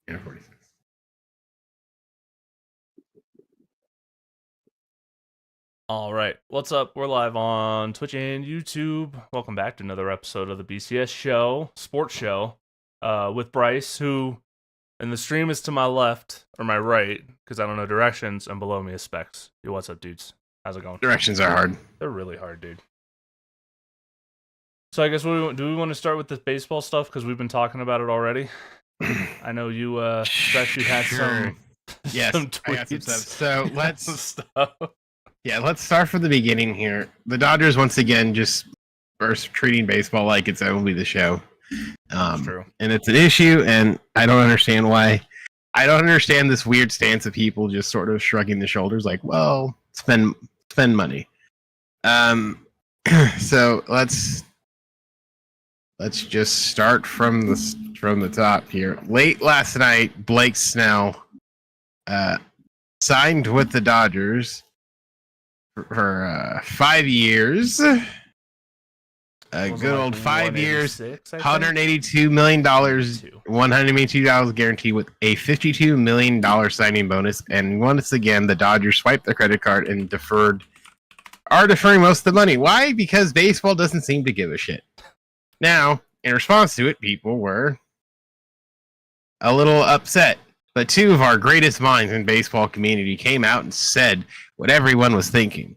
Yeah, 46. All right, what's up? We're live on Twitch and YouTube. Welcome back to another episode of the BCS show, sports show, with Bryce, who, and the stream is to my left, or my right, because I don't know directions, and below me is Spects. Yo, what's up, dudes? How's it going? Directions are hard. They're really hard, dude. So I guess do we want to start with the baseball stuff, because we've been talking about it already? I know you, Spects, you had some, yes, some tweets. I got some stuff. So let's start from the beginning here. The Dodgers once again just are treating baseball like it's only the show. True. And it's an issue, and I don't understand why. I don't understand this weird stance of people just sort of shrugging the shoulders, like, "Well, spend money." So let's just start from the top here. Late last night, Blake Snell signed with the Dodgers for 5 years. Good old 5 years, $182 million, $182 guarantee with a $52 million signing bonus. And once again, the Dodgers swiped their credit card and are deferring most of the money. Why? Because baseball doesn't seem to give a shit. Now, in response to it, people were a little upset. But two of our greatest minds in baseball community came out and said what everyone was thinking.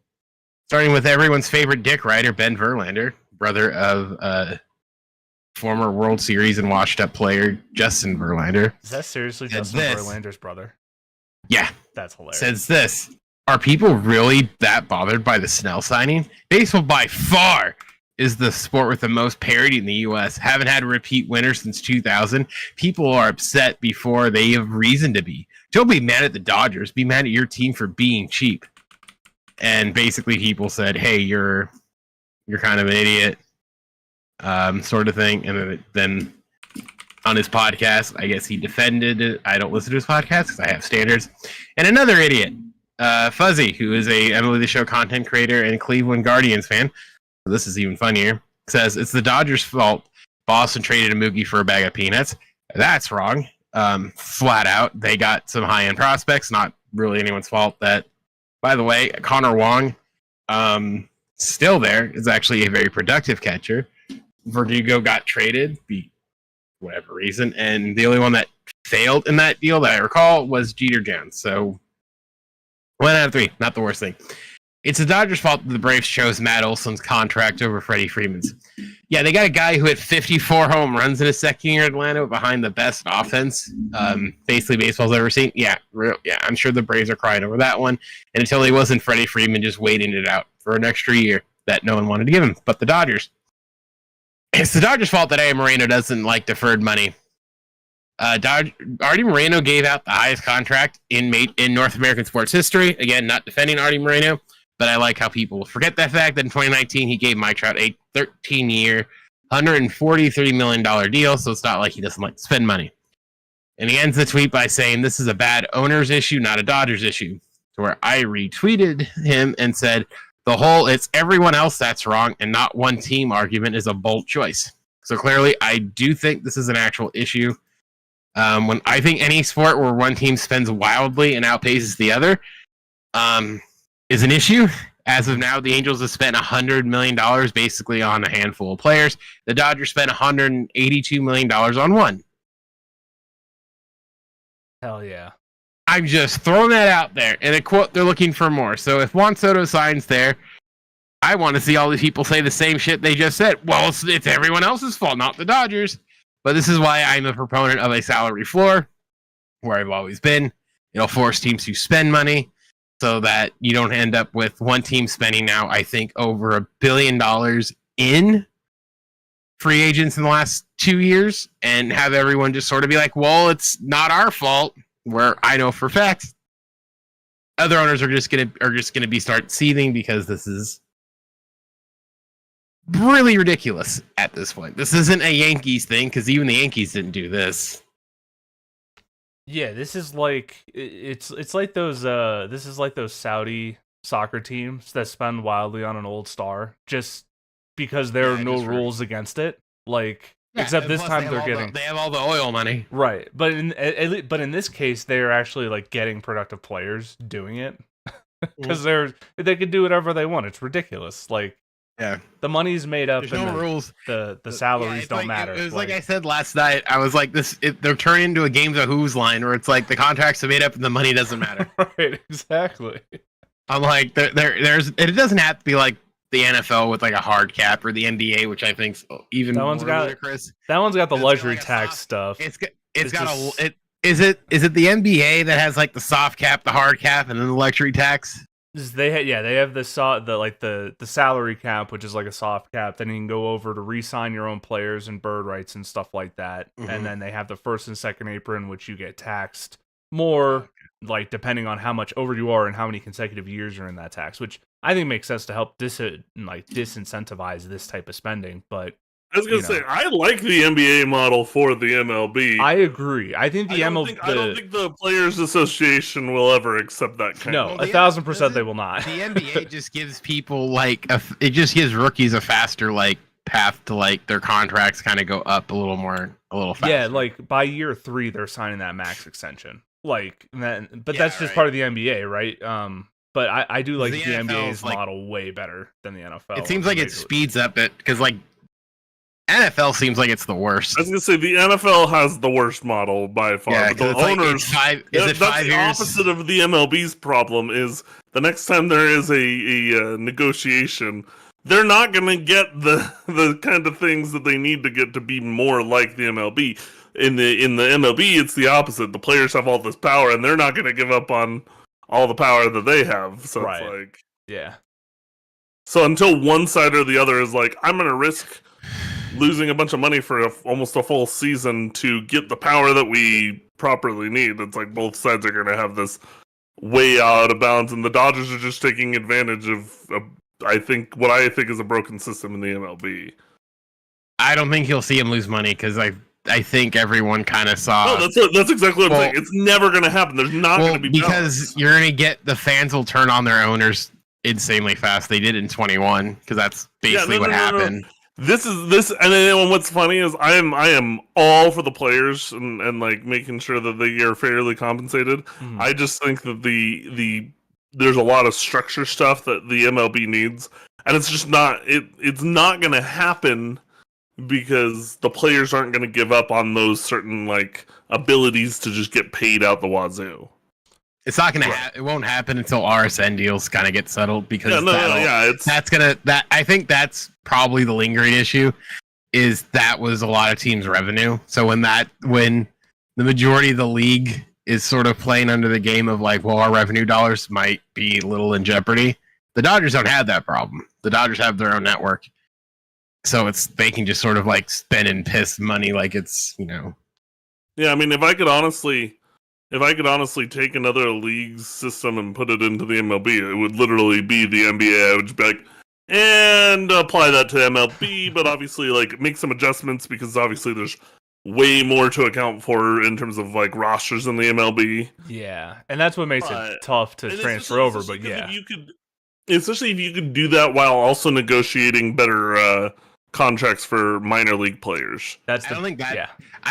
Starting with everyone's favorite dick rider, Ben Verlander, brother of former World Series and washed-up player Justin Verlander. Is that seriously Justin Verlander's brother? Yeah. That's hilarious. Says this. Are people really that bothered by the Snell signing? Baseball by far is the sport with the most parity in the U.S. Haven't had a repeat winner since 2000. People are upset before they have reason to be. Don't be mad at the Dodgers. Be mad at your team for being cheap. And basically people said, hey, you're kind of an idiot, sort of thing. And then on his podcast, I guess he defended it. I don't listen to his podcast because I have standards. And another idiot, Fuzzy, who is a Emily the Show content creator and Cleveland Guardians fan, this is even funnier, says it's the Dodgers' fault Boston traded a Mookie for a bag of peanuts. That's wrong. Flat out. They got some high-end prospects. Not really anyone's fault. That, by the way, Connor Wong, still there, is actually a very productive catcher. Verdugo got traded, whatever reason, and the only one that failed in that deal that I recall was Jeter Jones. So 1 out of 3, not the worst thing. It's the Dodgers' fault that the Braves chose Matt Olson's contract over Freddie Freeman's. Yeah, they got a guy who hit 54 home runs in his second year in Atlanta behind the best offense basically baseball's ever seen. Yeah, I'm sure the Braves are crying over that one. And until he wasn't Freddie Freeman, just waiting it out for an extra year that no one wanted to give him, but the Dodgers. It's the Dodgers' fault that A. Moreno doesn't like deferred money. Artie Moreno gave out the highest contract in North American sports history. Again, not defending Artie Moreno. But I like how people forget that fact that in 2019, he gave Mike Trout a 13-year, $143 million deal, so it's not like he doesn't like to spend money. And he ends the tweet by saying, this is a bad owner's issue, not a Dodgers issue. To where I retweeted him and said, the whole it's everyone else that's wrong and not one team argument is a bold choice. So clearly, I do think this is an actual issue. When I think any sport where one team spends wildly and outpaces the other, is an issue. As of now, the Angels have spent $100 million basically on a handful of players. The Dodgers spent $182 million on one. Hell yeah. I'm just throwing that out there. And a quote, they're looking for more. So if Juan Soto signs there, I want to see all these people say the same shit they just said. Well, it's everyone else's fault, not the Dodgers. But this is why I'm a proponent of a salary floor, where I've always been. It'll force teams to spend money, so that you don't end up with one team spending now, I think, over $1 billion in free agents in the last 2 years, and have everyone just sort of be like, well, it's not our fault, where I know for facts other owners are just gonna be start seething because this is really ridiculous at this point. This isn't a Yankees thing, because even the Yankees didn't do this. Yeah, this is like it's like those this is like those Saudi soccer teams that spend wildly on an old star just because there are no rules against it. Like Except and this plus time they're getting they have all the oil money. right. But in this case, they're actually like getting productive players doing it because they could do whatever they want. It's ridiculous. Like the money's made up. There's and no rules. The salaries don't matter. It was like I said last night. I was like, they're turning into a Games of Who's line where it's like the contracts are made up and the money doesn't matter. Right, exactly. I'm like, it doesn't have to be like the NFL with like a hard cap or the NBA, which I think's even more ludicrous. That one's got the luxury tax stuff. Is it the NBA that has like the soft cap, the hard cap, and then the luxury tax? They have the salary cap, which is like a soft cap. Then you can go over to re-sign your own players and bird rights and stuff like that. Mm-hmm. And then they have the first and second apron, which you get taxed more, like depending on how much over you are and how many consecutive years you're in that tax, which I think makes sense to help disincentivize this type of spending. But I was gonna say, I like the NBA model for the MLB. I agree. I think I don't think the Players Association will ever accept that kind of... No, 1,000% they will not. The NBA just gives people it just gives rookies a faster path to their contracts kind of go up a little faster. Yeah, like by year 3 they're signing that max extension. That's just part of the NBA, right? But I do like the NBA's model way better than the NFL. It seems like it speeds up it because NFL seems like it's the worst. I was gonna say the NFL has the worst model by far. Yeah, but the owners, that's 5 years? The opposite of the MLB's problem is the next time there is a negotiation, they're not gonna get the kind of things that they need to get to be more like the MLB. In the MLB, it's the opposite. The players have all this power, and they're not gonna give up on all the power that they have. So right. It's like, yeah. So until one side or the other is like, I'm gonna risk losing a bunch of money for almost a full season to get the power that we properly need. It's like both sides are going to have this way out of bounds, and the Dodgers are just taking advantage of what I think is a broken system in the MLB. I don't think you'll see him lose money because I think everyone kind of saw. No, that's exactly what I'm saying. It's never going to happen. There's not going to be because balance. You're going to get the fans will turn on their owners insanely fast. They did in 21 because that's basically what happened. No. This, and then what's funny is I am all for the players and making sure that they are fairly compensated. Mm-hmm. I just think that there's a lot of structure stuff that the MLB needs, and it's just not it's not going to happen because the players aren't going to give up on those certain abilities to just get paid out the wazoo. It's not gonna. It won't happen until RSN deals kind of get settled because I think that's probably the lingering issue. Is that was a lot of teams' revenue. So when the majority of the league is sort of playing under the game of our revenue dollars might be a little in jeopardy. The Dodgers don't have that problem. The Dodgers have their own network, so they can just sort of spend and piss money like it's Yeah, I mean, if I could honestly take another league system and put it into the MLB, it would literally be the NBA. I would just be and apply that to MLB, but obviously make some adjustments because obviously there's way more to account for in terms of rosters in the MLB. Yeah, and that's what makes it tough to transfer over. But yeah, especially if you could do that while also negotiating better contracts for minor league players. I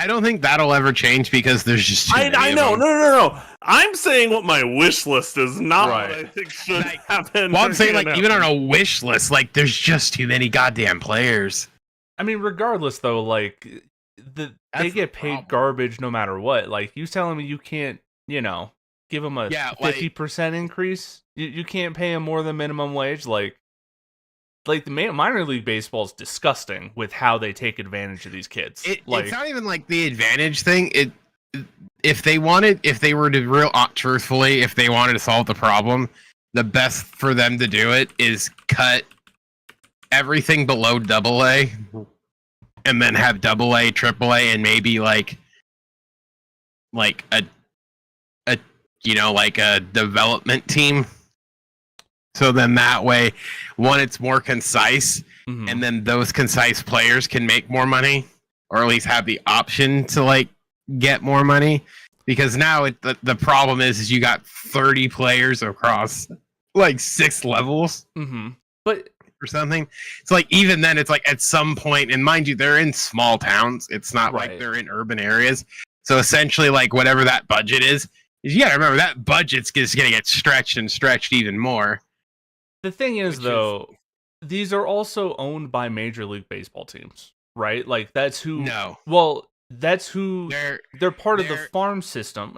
don't think that'll ever change because there's just too many I know. No. I'm saying what my wish list is, not what I think should happen. Well, I'm saying even on a wish list, there's just too many goddamn players. I mean, regardless though, they get paid garbage no matter what. You telling me you can't, give them a 50% increase? You can't pay them more than minimum wage, the minor league baseball is disgusting with how they take advantage of these kids. It's not even the advantage thing. If they wanted to solve the problem, the best for them to do it is cut everything below AA, and then have AA, AAA, and maybe a development team. So then that way, one, it's more concise, and then those concise players can make more money, or at least have the option to get more money. Because now the problem is you got 30 players across 6 levels. Mm-hmm. But or something. It's like even then, it's like at some point, and mind you, they're in small towns. It's not like they're in urban areas. So essentially, like whatever that budget is you got to remember that budget's just going to get stretched and stretched even more. The thing is, though, these are also owned by Major League Baseball teams, right? Like that's who. No. Well, that's who. They're part of the farm system,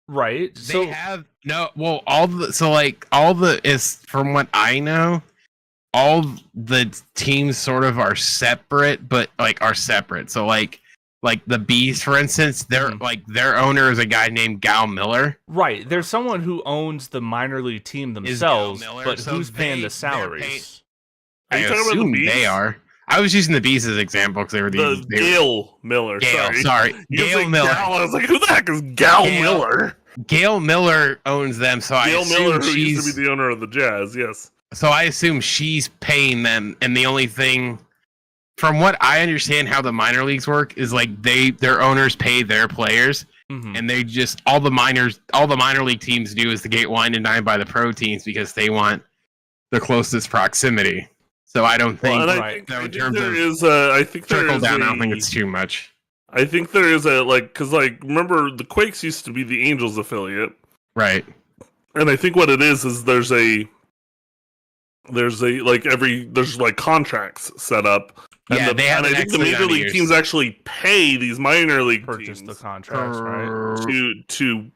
right? They have no. Well, all the is from what I know. All the teams sort of are separate, but are separate. So like the Bees, for instance, their owner is a guy named Gal Miller. Right. There's someone who owns the minor league team themselves, but so who's paying the salaries? Are you talking about the Bees? They are. I was using the Bees as an example because they were Gail Miller. Sorry. Gail Miller. I was like, who the heck is Gal Miller? Gail Miller owns them, so Gail Miller, who used to be the owner of the Jazz, yes. So I assume she's paying them, and the only thing, from what I understand, how the minor leagues work is like their owners pay their players, and they just all the minor league teams do is to get wined and dined by the pro teams because they want the closest proximity. So I don't think, I think trickle down, I don't think it's too much. I think there is because remember the Quakes used to be the Angels affiliate, right? And I think what it is there's contracts set up. And I think the major league teams actually pay these minor league purchase teams the contracts, right? To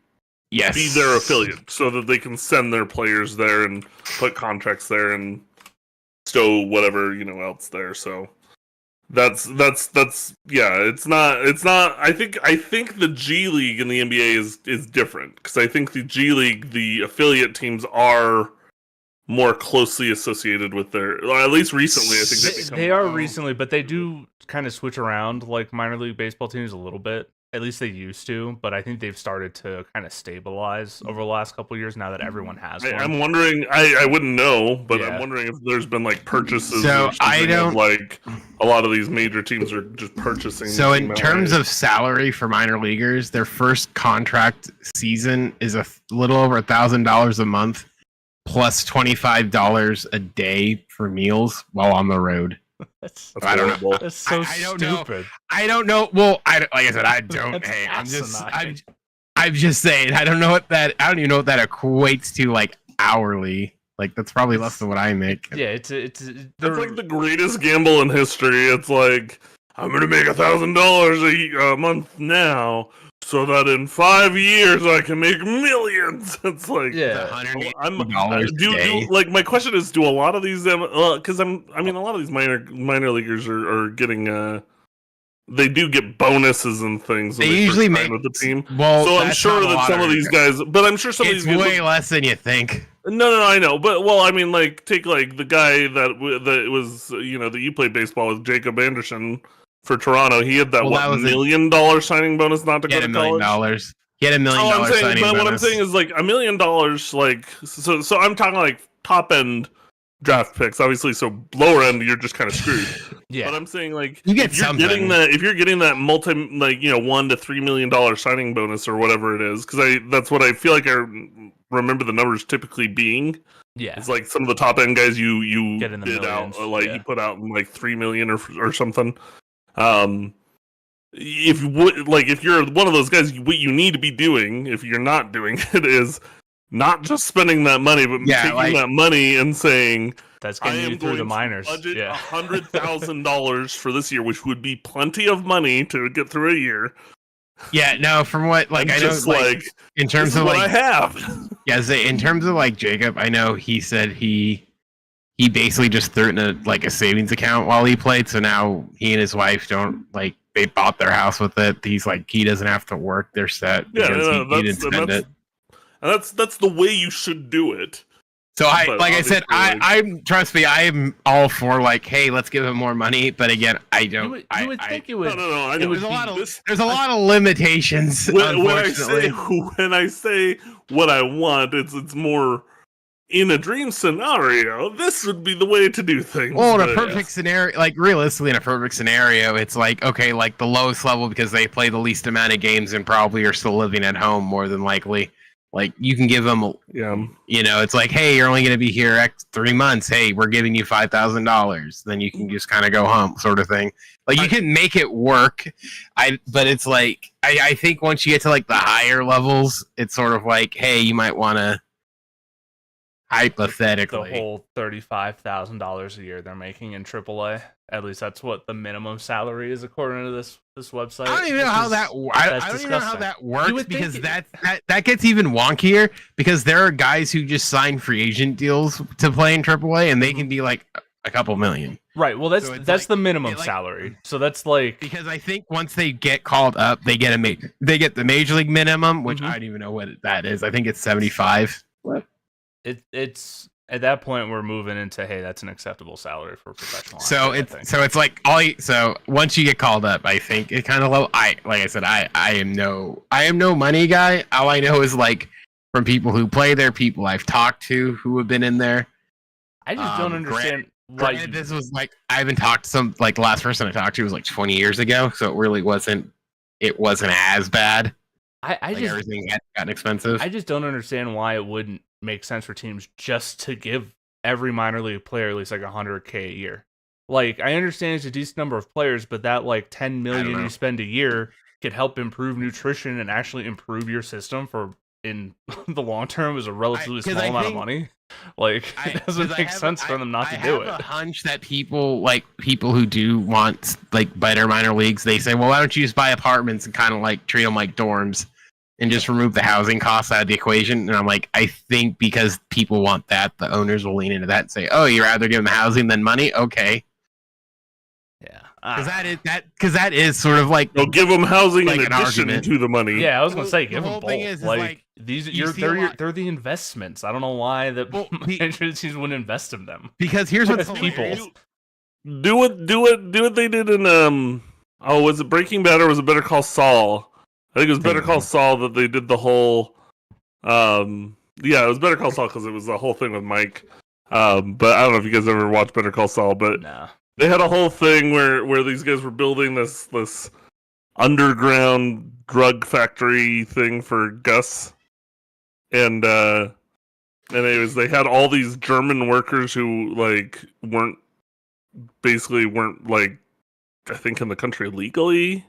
be their affiliate, so that they can send their players there and put contracts there and stow whatever else there. So that's yeah. It's not. I think the G League in the NBA is different because I think the G League, the affiliate teams are more closely associated with at least recently. I think they are recently, but they do kind of switch around like minor league baseball teams a little bit. At least they used to, but I think they've started to kind of stabilize over the last couple of years now that everyone has one. I'm wondering, I wouldn't know, but I'm wondering if there's been purchases. So I don't a lot of these major teams are just purchasing. So in terms of salary for minor leaguers, their first contract season is a little over $1,000 a month, plus $25 a day for meals while on the road. I don't know. That's so stupid. I don't know. Well, like I said, I don't. Hey, I'm just saying. I don't know what that. I don't even know what that equates to hourly. That's probably less than what I make. Yeah, it's like the greatest gamble in history. It's like I'm gonna make $1,000 a month now, so that in 5 years I can make millions. It's like my question is, do a lot of these because a lot of these minor leaguers are getting they do get bonuses and things. They usually make with the team. Well, so I'm sure that some of these guys, but I'm sure some of these guys way less than you think. No, I know, but take the guy that was that you played baseball with, Jacob Anderson. For Toronto, he had that $1 million signing bonus not to go to college. He had $1 million signing bonus. What I'm saying is $1 million, so I'm talking top end draft picks, obviously. So lower end, you're just kind of screwed. Yeah, but I'm saying you get if you're getting that multi $1 to $3 million signing bonus or whatever it is, because that's what I feel like I remember the numbers typically being. Yeah, it's like some of the top end guys you get in the bid millions. out you put out $3 million or something. If you're one of those guys, what you need to be doing, if you're not doing it, is not just spending that money, but taking that money and saying, "That's getting you through the minors." Budget $100,000 for this year, which would be plenty of money to get through a year. Yeah, no. From what I know, in terms of what I have, in terms of Jacob, I know he said he basically just threw it in a savings account while he played. So now he and his wife don't they bought their house with it. He's he doesn't have to work. They're set because he didn't spend it. And that's the way you should do it. So I said, I'm trust me, I'm all for hey, let's give him more money. But again, I don't. You would think it would. No. There's a lot of limitations. Unfortunately, when I say what I want, it's more. In a dream scenario, this would be the way to do things. Well, in a perfect scenario, realistically, in a perfect scenario, it's okay, the lowest level because they play the least amount of games and probably are still living at home more than likely. Like you can give them, it's like, hey, you're only going to be here 3 months. Hey, we're giving you $5,000. Then you can just kind of go home, sort of thing. Like you can make it work. But it's like I think once you get to like the higher levels, it's sort of like, hey, you might want to hypothetically the whole $35,000 a year they're making in AAA. At least that's what the minimum salary is according to this website. I don't even know how that. I don't even know how that works because that gets even wonkier because there are guys who just sign free agent deals to play in AAA and they can be like a couple million. Right. Well, that's like, the minimum salary. So that's like because I think once they get called up, they get the major league minimum, which I don't even know what that is. I think it's 75. What? It's at that point we're moving into that's an acceptable salary for a professional. So it's like so once you get called up, I think it kind of low. Like I said, I am no money guy. All I know is like from people who play there, people I've talked to who have been in there. I just don't understand. Granted, this was like I haven't talked to some like the last person I talked to was like 20 years ago, so it really wasn't as bad. I just everything had gotten expensive. I just don't understand why it wouldn't make sense for teams just to give every minor league player at least like $100K a year. Like I understand it's a decent number of players, but that like $10 million you spend a year could help improve nutrition and actually improve your system for in the long term is a relatively small amount of money. Like it doesn't make sense for them not to do it. I have a hunch that people who do want like better minor leagues, they say, well, why don't you just buy apartments and kind of like treat them like dorms and just remove the housing costs out of the equation? And I'm like, I think because people want that, the owners will lean into that and say, oh, you'd rather give them housing than money? Okay. Yeah. Because that is sort of like... They'll give them housing like in addition to the money. Yeah, I was going to say, give them both. Is like they're the investments. I don't know why insurance teams wouldn't invest in them. Because here's what's people. Do what they did in was it Breaking Bad or was it Better Call Saul? I think it was Better Call Saul that they did the whole it was Better Call Saul because it was the whole thing with Mike. But I don't know if you guys ever watched Better Call Saul, but they had a whole thing where these guys were building this underground drug factory thing for Gus. And anyways, they had all these German workers who like weren't like I think in the country legally.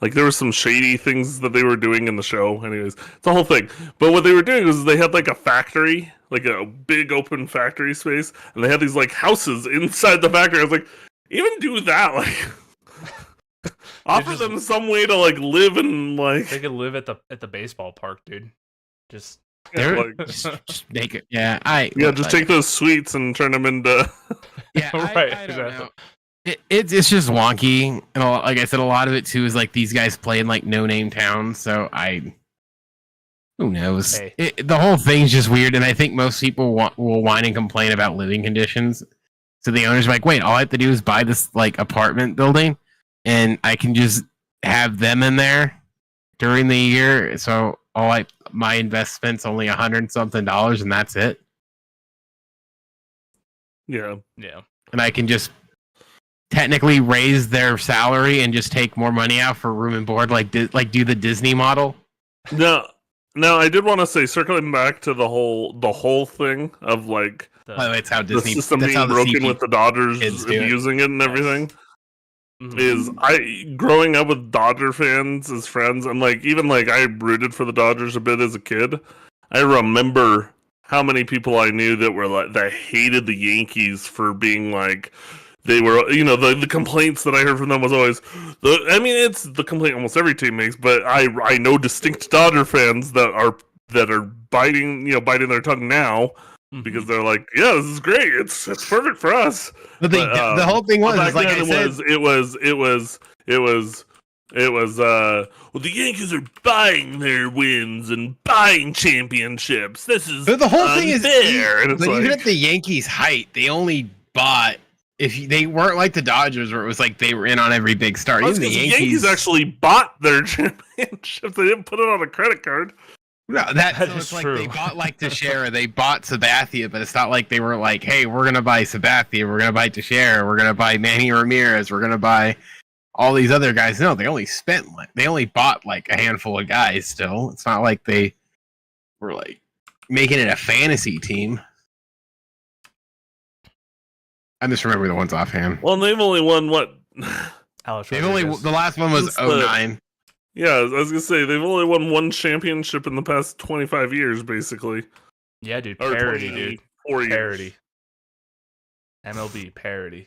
Like there were some shady things that they were doing in the show. Anyways, it's a whole thing. But what they were doing was they had like a factory, like a big open factory space, and they had these like houses inside the factory. I was like, even do that, like offer them some way to like live and like they could live at the baseball park, dude. Just just make it. Just take those suites and turn them into. I don't know. It's just wonky, and like I said, a lot of it too is like these guys play in like no-name towns. So who knows? Hey. The whole thing's just weird, and I think most people will whine and complain about living conditions. So the owners are like, wait, all I have to do is buy this like apartment building, and I can just have them in there during the year. So my investment's only $100-something, and that's it. Yeah. And I can just technically raise their salary and just take more money out for room and board, like do the Disney model. No, I did want to say, circling back to the whole thing of like it's how Disney the system being broken with the Dodgers abusing it and everything. Mm-hmm. Is growing up with Dodger fans as friends, and like even like I rooted for the Dodgers a bit as a kid. I remember how many people I knew that were like that hated the Yankees for being like. They were, the complaints that I heard from them was always, it's the complaint almost every team makes, but I know distinct Dodger fans that are biting their tongue now because they're like, yeah, this is great, it's perfect for us. But the whole thing was, like I said, well, the Yankees are buying their wins and buying championships. This is the whole thing is fair. And it's even at the Yankees' height, they only bought. If they weren't like the Dodgers, where it was like they were in on every big star. Even the Yankees actually bought their championship. They didn't put it on a credit card. No, it's like they bought like Teixeira, they bought Sabathia, but it's not like they were like, hey, we're gonna buy Sabathia, we're gonna buy Teixeira, we're gonna buy Manny Ramirez, we're gonna buy all these other guys. No, they only bought like a handful of guys. Still, it's not like they were like making it a fantasy team. I just remember the ones offhand. Well, they've only won what? Alex They've Rodriguez. the last one was Since the- 09. Yeah, I was gonna say they've only won one championship in the past 25 years, basically. Yeah, dude. Or Parody, dude. 24 years. Parody. MLB parody.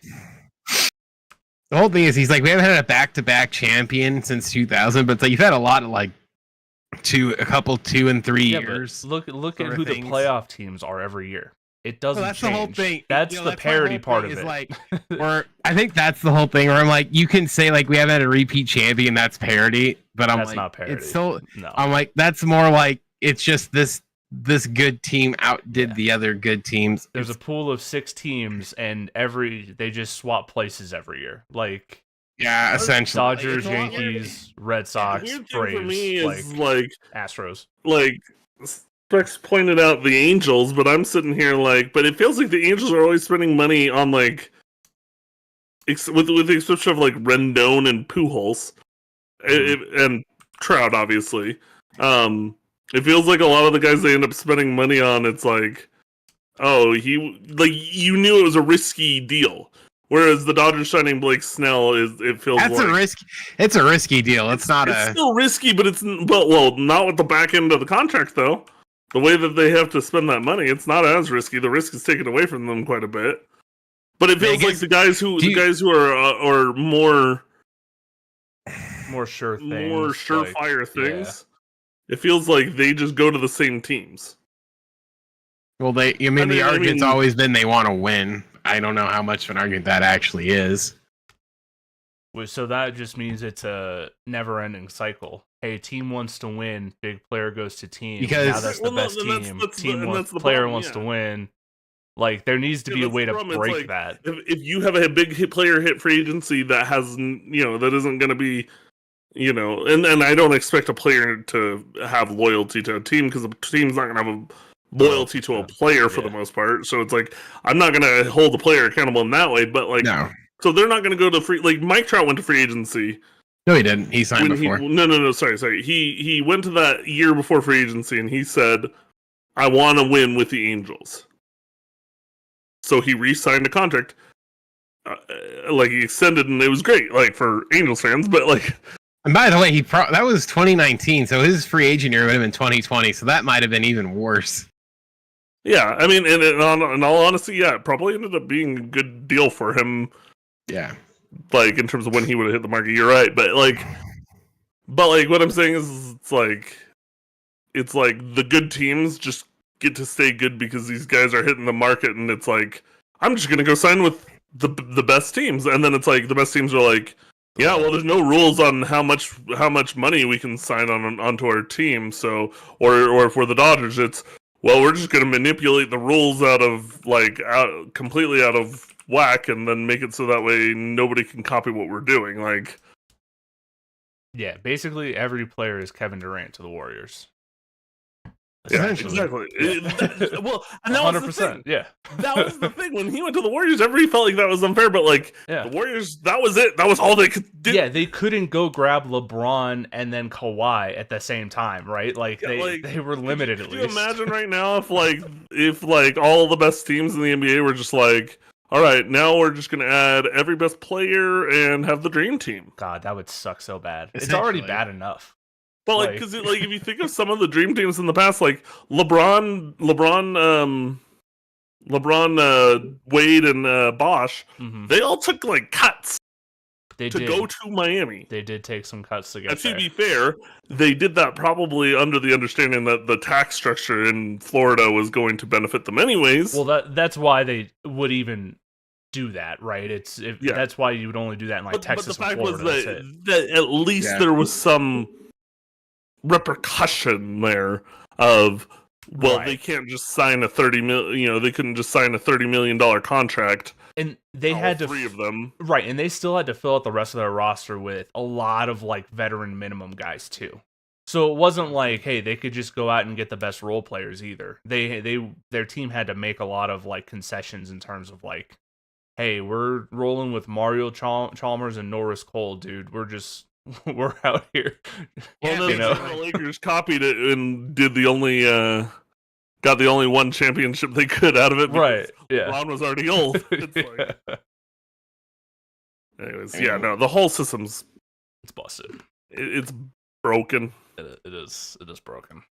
The whole thing is he's like, we haven't had a back-to-back champion since 2000, but it's like you've had a lot of like a couple 2 and 3 Yeah, years. but look at sort of who the things. playoff teams are every year. It doesn't Well, that's change. the whole thing. That's You know, the that's my parody whole part thing of is, it. like, or I think that's the whole thing where I'm like, you can say like we haven't had a repeat champion, that's parody, but I'm That's like, not parody. it's so. No. I'm like, that's more like it's just this good team outdid Yeah. the other good teams. There's a pool of 6 teams, and they just swap places every year. Like Yeah, essentially. Dodgers, It's a lot Yankees, Red The Sox, weird thing for me Braves, is like Astros. like Spects pointed out the Angels, but I'm sitting here like, but it feels like the Angels are always spending money on like, with the exception of like Rendon and Pujols, and Trout, obviously. It feels like a lot of the guys they end up spending money on, it's like, oh, you knew it was a risky deal. Whereas the Dodgers signing Blake Snell it feels That's like a risk. It's a risky deal. It's not it's a. still risky, but not with the back end of the contract though. The way that they have to spend that money, it's not as risky. The risk is taken away from them quite a bit. But it feels like the guys who are more Sure things. more surefire like, things. It feels like they just go to the same teams. Well, the argument's always been they want to win. I don't know how much of an argument that actually is. So that just means it's a never-ending cycle. Hey, team wants to win, big player goes to team. Because- now that's the best team. Player wants to win. Like there needs to be a way to break that. If you have a big player hit free agency that has that isn't going to be and I don't expect a player to have loyalty to a team because the team's not going to have a loyalty to a player for the most part. So it's like I'm not going to hold the player accountable in that way. But like No. So they're not going to go to free. Like Mike Trout went to free agency. No, he didn't. He signed before. No. Sorry. He went to that year before free agency, and he said, "I want to win with the Angels." So he re-signed a contract. Like he extended, and it was great. Like for Angels fans, but like. And by the way, that was 2019, so his free agent year would have been 2020. So that might have been even worse. Yeah, I mean, and in all honesty, yeah, it probably ended up being a good deal for him. Yeah. Like in terms of when he would have hit the market, you're right. But like what I'm saying is it's like the good teams just get to stay good because these guys are hitting the market, and it's like I'm just gonna go sign with the best teams, and then it's like the best teams are like, yeah, well, there's no rules on how much money we can sign onto our team. So or if we're the Dodgers, it's well, we're just gonna manipulate the rules completely out of whack, and then make it so that way nobody can copy what we're doing. Like, yeah, basically every player is Kevin Durant to the Warriors. yeah, exactly. Yeah. Well, and that 100%. Was the thing. Yeah, that was the thing. When he went to the Warriors, everybody felt like that was unfair. But like the Warriors, that was it. That was all they could do. Yeah, they couldn't go grab LeBron and then Kawhi at the same time, right? Like they were limited at least. Could you imagine right now if all the best teams in the NBA were just like, all right, now we're just going to add every best player and have the dream team. God, that would suck so bad. It's already bad enough. But because if you think of some of the dream teams in the past, like LeBron, Wade, and Bosch, they all took like cuts to go to Miami. They did take some cuts to get and there. To be fair, they did that probably under the understanding that the tax structure in Florida was going to benefit them anyways. Well, that's why they would even do that, right? That's why you would only do that in Texas but the fact and Florida. Was that at least there was some repercussion there of they can't just sign a $30 million. They couldn't just sign a $30 million contract. And they had three of them, right? And they still had to fill out the rest of their roster with a lot of veteran minimum guys too. So it wasn't like, hey, they could just go out and get the best role players either. Their team had to make a lot of concessions in terms of hey, we're rolling with Mario Chalmers and Norris Cole, dude. We're just we're out here. Well, Yeah, then basically. the Lakers copied it and did the only got the only one championship they could out of it. Right. Yeah. LeBron was already old. It's like, anyways, yeah, no, the whole system's It's busted. it's broken. It is broken.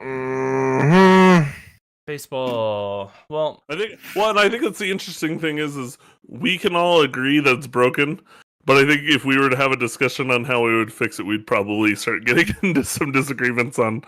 Mhm. Baseball. Well, I think and I think that's the interesting thing is we can all agree that it's broken, but I think if we were to have a discussion on how we would fix it, we'd probably start getting into some disagreements on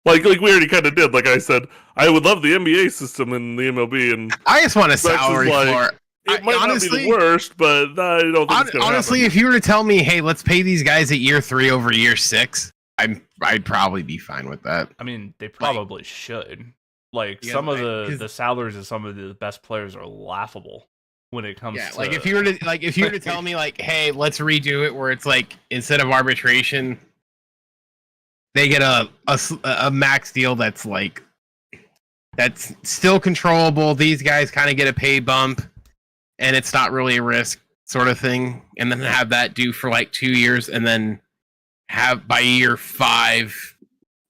like we already kind of did. Like I said, I would love the NBA system in the MLB, and I just want a is salary like, floor. it might honestly, not be the worst, but I don't think it's gonna honestly, happen. if you were to tell me, hey, let's pay these guys at year 3 over year 6, I'd probably be fine with that. I mean, they probably should. Like Yeah, some of like, the salaries of some of the best players are laughable when it comes to like if you were to tell me like, hey, let's redo it where it's like instead of arbitration, they get a max deal that's still controllable. These guys kind of get a pay bump, and it's not really a risk sort of thing. And then have that due for like 2 years, and then have by year 5,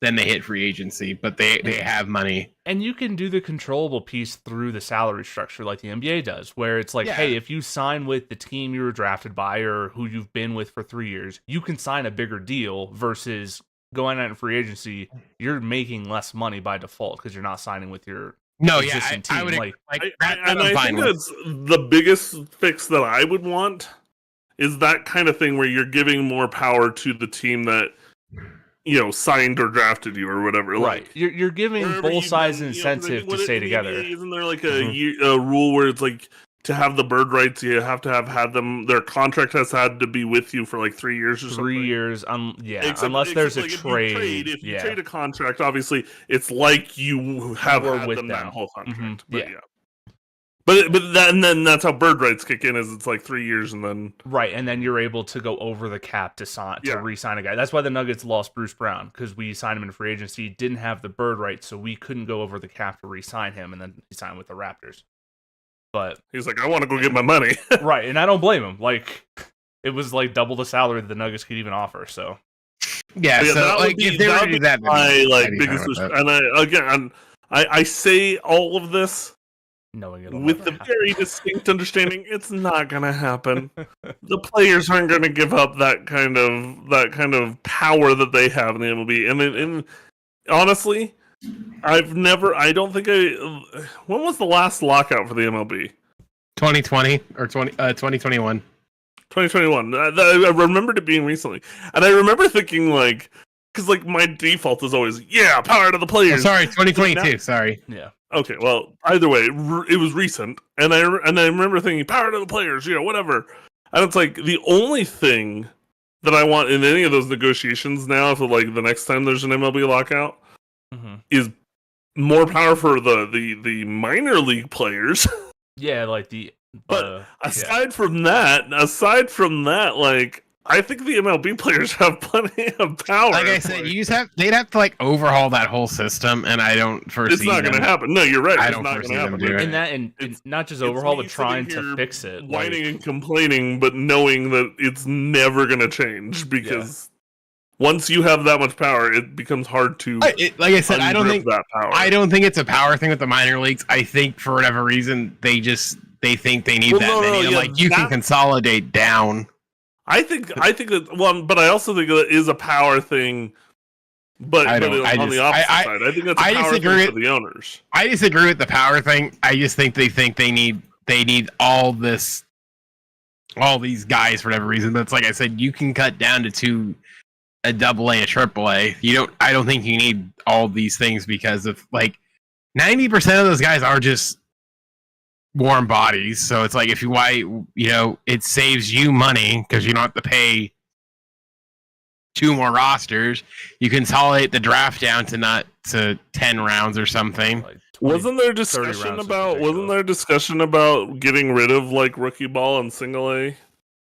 then they hit free agency, but they have money. And you can do the controllable piece through the salary structure like the NBA does, where it's like, hey, if you sign with the team you were drafted by or who you've been with for 3 years, you can sign a bigger deal versus going out in free agency. You're making less money by default because you're not signing with your existing team. I would like, I think that's the biggest fix that I would want is that kind of thing where you're giving more power to the team that signed or drafted you or whatever. Right, like you're giving both sides an incentive to stay together. Isn't there like a rule where it's like to have the bird rights, you have to have had them? Their contract has had to be with you for like 3 years or something. 3 years, unless there's a like trade. If you trade a contract, obviously it's like you have had with them that whole contract. But yeah. But then that's how bird rights kick in. Is it's like 3 years and then right, and then you're able to go over the cap to re-sign a guy. That's why the Nuggets lost Bruce Brown because we signed him in free agency. Didn't have the bird rights, so we couldn't go over the cap to re-sign him, and then he signed with the Raptors. But he's like, I want to go get my money. Right, and I don't blame him. Like it was like double the salary that the Nuggets could even offer. So so like if they were to do that, my biggest and I say all of this knowing it with the very distinct understanding it's not gonna happen. The players aren't gonna give up that kind of power that they have in the MLB. And honestly, I don't think when was the last lockout for the MLB? 2020 or 2021. 2021. I remembered it being recently, and I remember thinking because my default is always power to the players. 2022. Sorry. Yeah. Okay, well, either way, it was recent, and I remember thinking, power to the players, whatever. And it's like, the only thing that I want in any of those negotiations now, for the next time there's an MLB lockout, is more power for the minor league players. Yeah, but aside from that, I think the MLB players have plenty of power. Like I said, they'd have to overhaul that whole system, and I don't foresee it's not going to happen. No, you're right. I it's don't not foresee going to them happen. doing and not just overhaul, but trying to fix it, whining and complaining, but knowing that it's never going to change because once you have that much power, it becomes hard to. Like I said, I don't think that power. I don't think it's a power thing with the minor leagues. I think for whatever reason they think they need many. You can consolidate down. I think that but I also think that is a power thing. But on the opposite side, I think that's a power thing for the owners. I disagree with the power thing. I just think they need all these guys for whatever reason. But it's like I said, you can cut down to a AA, a AAA. I don't think you need all these things because of 90% of those guys are just warm bodies. So it's like it saves you money because you don't have to pay 2 more rosters. You consolidate the draft down to 10 rounds or something. Wasn't there discussion about getting rid of rookie ball and single A?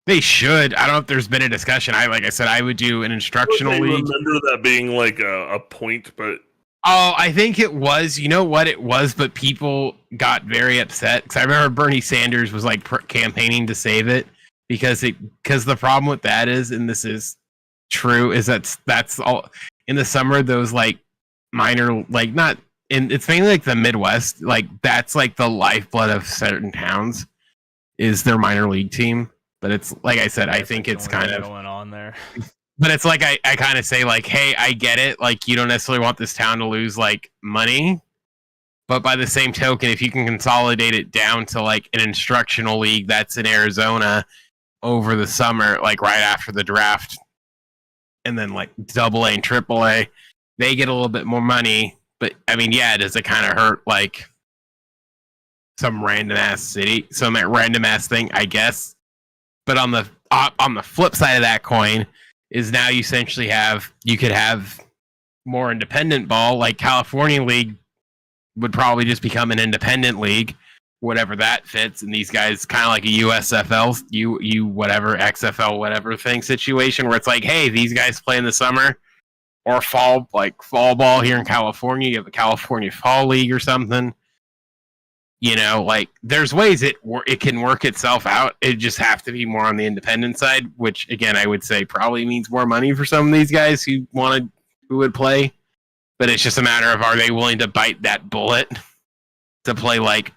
They should. I don't know if there's been a discussion. Like I said, I would do an instructional league. I remember that being a point, but oh, I think it was. You know what it was, but people got very upset because I remember Bernie Sanders was campaigning to save it, because the problem with that is, and this is true, is that's all in the summer. Those like minor, like not in, it's mainly like the Midwest. Like that's like the lifeblood of certain towns is their minor league team. But it's like I said, I think it's kind of going on there. But it's like I kind of say like, hey, I get it. Like you don't necessarily want this town to lose like money. But by the same token, if you can consolidate it down to like an instructional league that's in Arizona over the summer, like right after the draft, and then like AA and AAA, they get a little bit more money. But I mean, yeah, does it kind of hurt like some random ass city, some random ass thing, I guess. But on the flip side of that coin is now you essentially you could have more independent ball, like California League would probably just become an independent league, whatever that fits. And these guys kind of like a USFL, you whatever, XFL, whatever thing situation where it's like, hey, these guys play in the summer or fall ball here in California. You have a California Fall League or something. You know, like there's ways it can work itself out. It just have to be more on the independent side, which again, I would say probably means more money for some of these guys who would play. But it's just a matter of, are they willing to bite that bullet to play like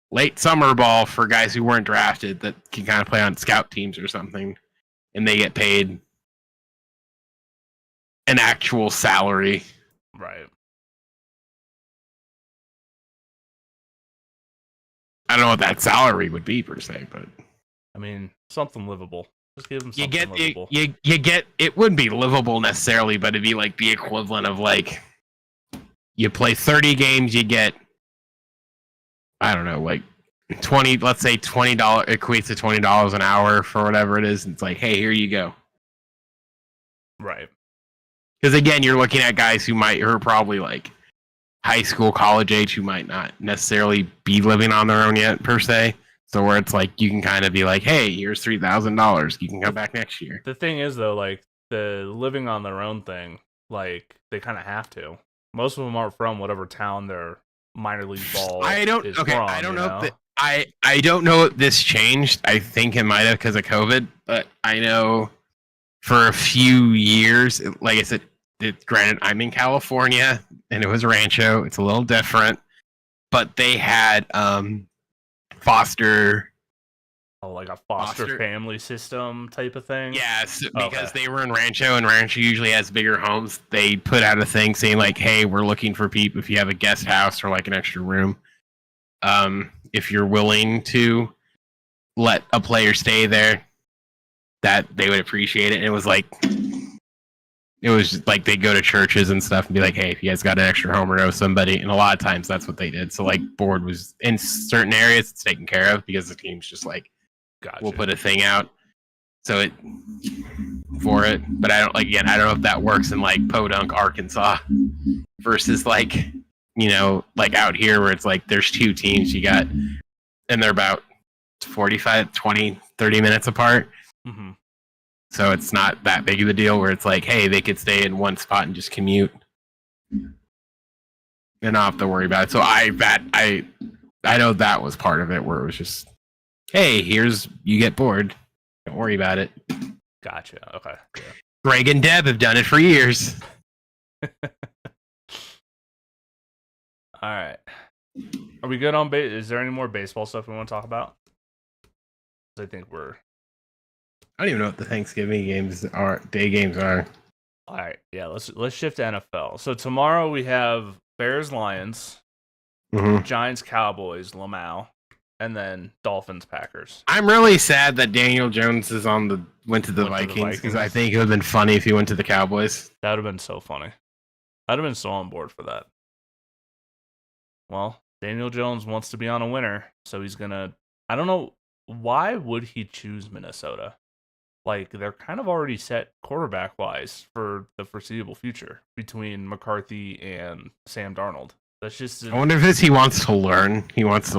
late summer ball for guys who weren't drafted that can kind of play on scout teams or something, and they get paid an actual salary. Right. I don't know what that salary would be per se, but I mean, something livable. Just give them something livable. You get it wouldn't be livable necessarily, but it'd be like the equivalent of like you play 30 games, you get I don't know, like 20, let's say $20 equates to $20 an hour for whatever it is. It's like, hey, here you go. Right. Because again, you're looking at guys who are probably like high school, college age, who might not necessarily be living on their own yet per se. So where it's like you can kind of be like, hey, here's $3,000. You can come back next year. The thing is though, like the living on their own thing, like they kind of have to. Most of them are from whatever town their minor league ball. I don't know if this changed. I think it might have because of COVID, but I know for a few years, like I said, granted, I'm in California and it was Rancho. It's a little different, but they had foster family system type of thing. Yes, because they were in Rancho, and Rancho usually has bigger homes. They put out a thing saying like, "Hey, we're looking for people if you have a guest house or like an extra room. If you're willing to let a player stay there, that they would appreciate it." And it was just like they go to churches and stuff and be like, hey, if you guys got an extra home or know somebody. And a lot of times that's what they did. So like board was in certain areas it's taken care of because the team's just like, gotcha, we'll put a thing out. So for it. But I don't know if that works in like Podunk, Arkansas versus like, you know, like out here where it's like there's two teams you got and they're about 45, 20, 30 minutes apart. Mm-hmm. So it's not that big of a deal where it's like, hey, they could stay in one spot and just commute and not have to worry about it. So I know that was part of it where it was just, hey, you get bored. Don't worry about it. Gotcha. Okay. Yeah. Greg and Deb have done it for years. All right. Are we good on base? Is there any more baseball stuff we want to talk about? I think I don't even know what the Thanksgiving day games are. All right, yeah, let's shift to NFL. So tomorrow we have Bears Lions, Giants Cowboys, Lamau, and then Dolphins Packers. I'm really sad that Daniel Jones went to the Vikings because I think it would have been funny if he went to the Cowboys. That would have been so funny. I'd have been so on board for that. Well, Daniel Jones wants to be on a winner, so he's gonna. I don't know why would he choose Minnesota. Like, they're kind of already set quarterback-wise for the foreseeable future between McCarthy and Sam Darnold. That's just... I wonder if he wants to learn. Feels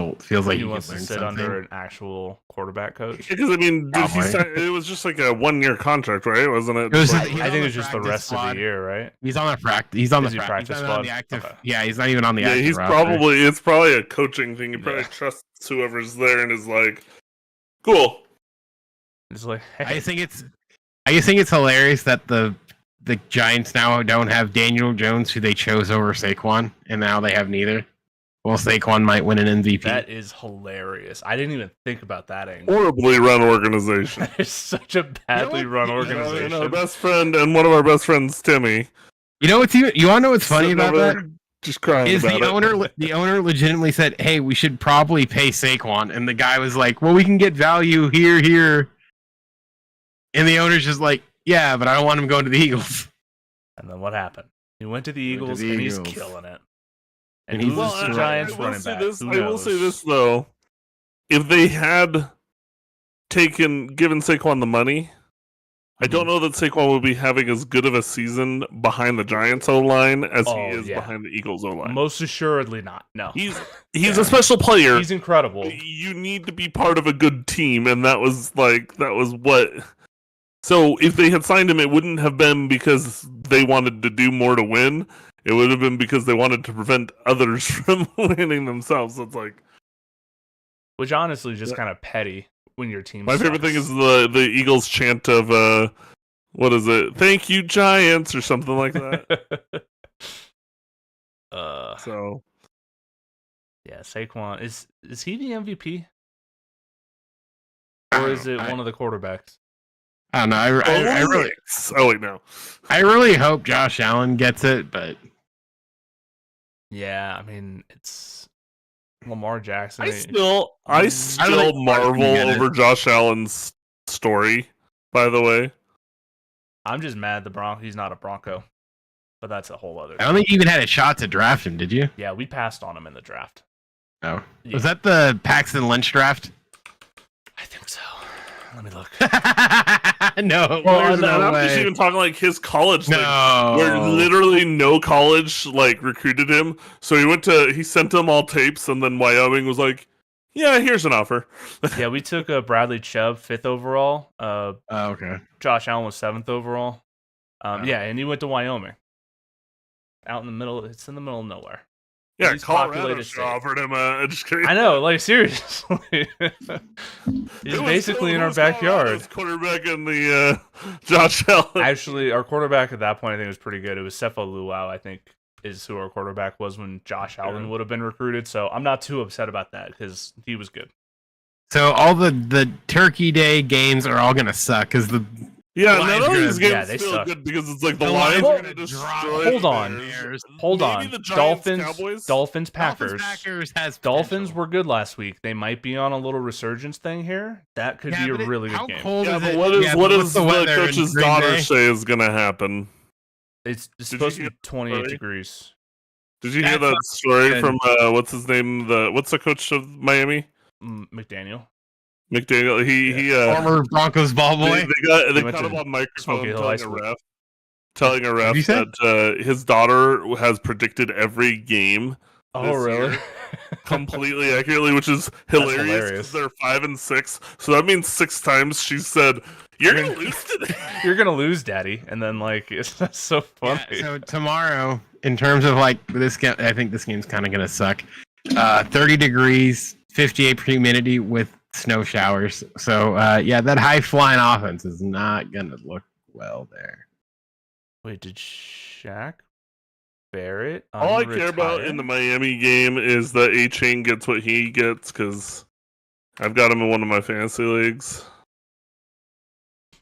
like he wants to sit something under an actual quarterback coach. Because, I mean, it was just like a 1-year contract, right? Wasn't it? I think it was just the rest of the year, right? He's on the practice. He's on the practice squad. On the active. Okay. Yeah, he's not even on the active it's probably a coaching thing. He probably trusts whoever's there and is like, cool. It's like, hey, I just think it's hilarious that the Giants now don't have Daniel Jones, who they chose over Saquon, and now they have neither. Well, Saquon might win an MVP. that is hilarious. I didn't even think about that angle. Horribly run organization. That is such a badly run organization. Our best friend and one of our best friends, Timmy. You know what's you want to know what's funny about that? Just crying Is about the owner legitimately said, "Hey, we should probably pay Saquon," and the guy was like, "Well, we can get value here," and the owner's just like, "Yeah, but I don't want him going to the Eagles." And then what happened? He went to the Eagles, the and Eagles. he's killing it. And And he's who's just the Giants running back? This, Who I will say knows? this though: if they had given Saquon the money, I don't know that Saquon would be having as good of a season behind the Giants O line as he is behind the Eagles O line. Most assuredly not. No, He's a special player. he's incredible. You need to be part of a good team, and that was what. So if they had signed him, it wouldn't have been because they wanted to do more to win. It would have been because they wanted to prevent others from winning themselves. So it's like, Which honestly is just kind of petty when your team. my favorite thing is the Eagles chant of what is it? Thank you, Giants, or something like that. So yeah, Saquon is he the MVP or is it one of the quarterbacks? I don't know. I really hope Josh Allen gets it, but Yeah, I mean it's Lamar Jackson. I still marvel over Josh Allen's story. By the way, I'm just mad he's not a Bronco, but that's a whole other. I don't think you even had a shot to draft him, did you? Yeah, we passed on him in the draft. No. Yeah. Was that the Paxton Lynch draft? I think so. Let me look. No. well, there's I'm just way. even talking like his college. No. Where literally no college recruited him, so he sent them all tapes, and then Wyoming was like, "Yeah, here's an offer." Yeah, we took Bradley Chubb 5th overall. Oh, okay. Josh Allen was 7th overall. Yeah, and he went to Wyoming. Out in the middle, it's in the middle of nowhere. Yeah, Least Colorado populated should state. offered him just kidding. I know, like seriously. He's basically in our backyard. Quarterback in the Josh Allen. Actually, our quarterback at that point I think was pretty good. It was Sefo Luau, I think, is who our quarterback was when Josh Allen would have been recruited. So I'm not too upset about that because he was good. So all the Turkey Day games are all gonna suck because the none of these they games feel suck. good because it's like the The Lions Lions are are going to gonna destroy. drop- Hold on. Bears. Hold Maybe on. the Giants, Dolphins, Cowboys? Dolphins, Packers. Packers has Dolphins potential. were good last week. They might be on a little resurgence thing here. That could be a but really how good game. cold Yeah, is but it? what does what's the weather in coach's Green daughter Bay? say is going to happen? It's Did supposed you to be hear 28 story? degrees. Did you hear That's that story good. from what's his name? What's the coach of Miami? McDaniel. McDaniel. He Former Broncos ball boy. they went caught to him on microphone Smoky Hill High telling a ref you said? that his daughter has predicted every game Oh, this really? year completely accurately, which is hilarious hilarious. because they're 5 and 6. So that means 6 times she said, "You're gonna lose today." You're gonna lose, Daddy, and then it's that's so funny. Yeah, so tomorrow, in terms of like this game, I think this game's kind of gonna suck. 30 degrees, 58 humidity with snow showers. So that high flying offense is not gonna look well there. Wait, did Shaq Barrett? All I care about unretire? in the Miami game is that A-Chain gets what he gets because I've got him in one of my fantasy leagues.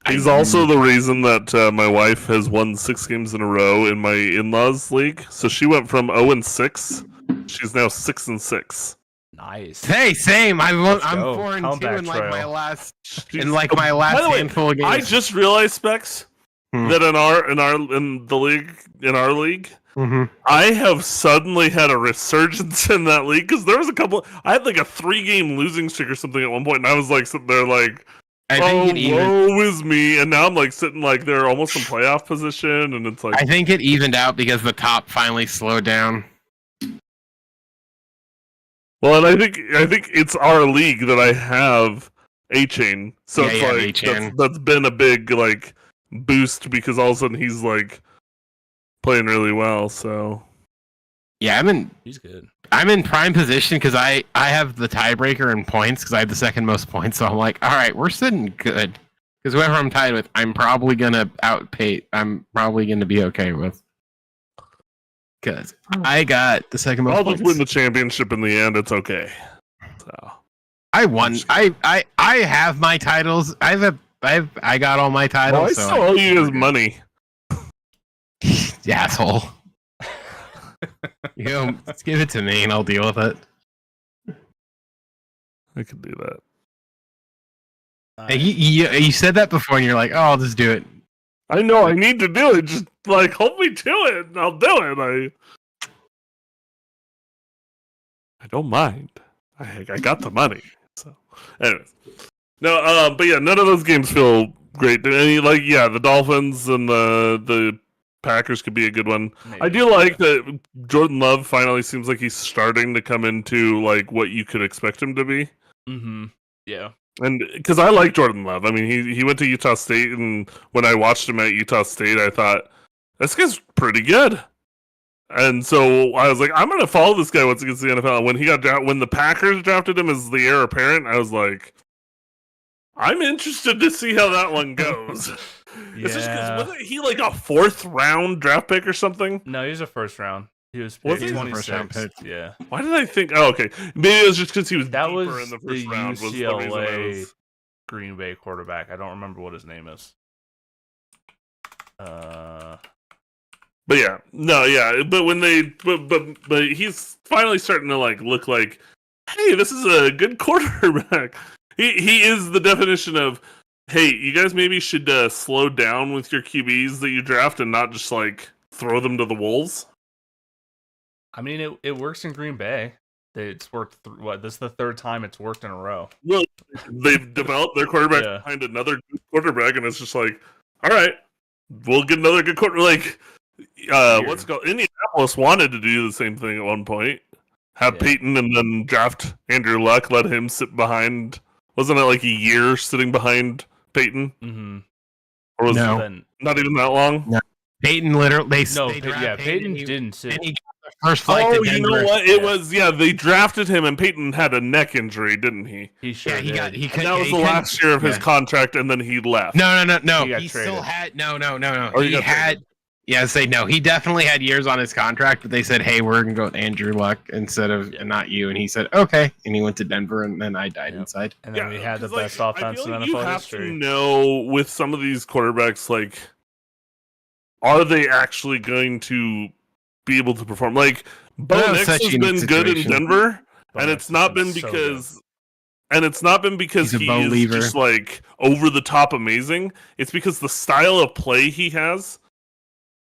He's also the reason that my wife has won 6 games in a row in my in-laws league. So she went from 0-6. She's now 6-6. Nice. Hey, same. I'm go. 4-2 Comeback in like trail. my last She's- my By last the way, handful of games. I just realized, Spects, that in our league, Mhm. I have suddenly had a resurgence in that league because there was I had like a 3-game losing streak or something at one point, and I was like sitting there like, I think it even. woe is me, and now I'm like sitting like they're almost in playoff position, and it's like, I think it evened out because the top finally slowed down. well, and I think it's our league that I have A-Chain, so Yeah, it's you have like A-Chain. that's been a big like boost because all of a sudden he's like playing really well. So Yeah, He's good. I'm in prime position because I have the tiebreaker in points because I have the second most points. So I'm like, all right, we're sitting good. Because whoever I'm tied with, I'm probably gonna outpay. I'm probably gonna be okay with. Because I got the second most I'll just points. win the championship in the end. It's okay. So I won. I have my titles. I got all my titles. well, I so still owe you his money. You asshole. Let's give it to me and I'll deal with it. I could do that. Hey, you said that before and you're like, oh, I'll just do it. I know I need to do it. Just like hold me to it, and I'll do it. I don't mind. I got the money. So, anyways, no. But yeah, none of those games feel great. Any the Dolphins and the Packers could be a good one. Maybe. I do like that Jordan Love finally seems like he's starting to come into like what you could expect him to be. Mm-hmm. Yeah. And because I like Jordan Love, I mean, he went to Utah State, and when I watched him at Utah State, I thought this guy's pretty good. And so I was like, I'm gonna follow this guy once he gets to the NFL. When the Packers drafted him as the heir apparent, I was like, I'm interested to see how that one goes. Yeah. Wasn't he like a 4th round draft pick or something? No, he was a first round. He was Was picked he? 26. First round pick. Yeah. Why did I think? Oh, okay. Maybe it was just because he was That deeper was in the first the round. Was the reason I UCLA was... Green Bay quarterback. I don't remember what his name is. But yeah, no, yeah. But when but he's finally starting to like look like, hey, this is a good quarterback. He is the definition of, hey, you guys maybe should slow down with your QBs that you draft and not just like throw them to the wolves. I mean, it works in Green Bay. It's worked. This is the 3rd time it's worked in a row. Well, they've developed their quarterback Yeah. behind another good quarterback, and it's just like, all right, we'll get another good quarterback. Like, what's it called? Indianapolis wanted to do the same thing at one point. Have Peyton and then draft Andrew Luck, let him sit behind. Wasn't it like a year sitting behind Peyton? Mm-hmm. Or was No. it not even that long? No. Peyton literally. Peyton didn't sit. And he got the first flight to Oh, you Denver. know what? It was they drafted him, and Peyton had a neck injury, didn't he? He sure Yeah, he did. got. He And could, that was he the couldn't- last year of his yeah. contract, and then he left. No. He got He traded. still had no. Or he He got had. traded. Yeah, say no. He definitely had years on his contract, but they said, "Hey, we're gonna go with Andrew Luck instead of and not you." And he said, "Okay." And he went to Denver, and then I died inside. And then we had the 'cause, like, best offense I feel in like you NFL have history. to know with some of these quarterbacks, like, are they actually going to be able to perform? Like, Bo That was Nix such a has unique been good in situation. Denver, Bo and Nix it's not has been been so because. And it's not been because He's a he Bo is Lever. just like over the top amazing. It's because the style of play he has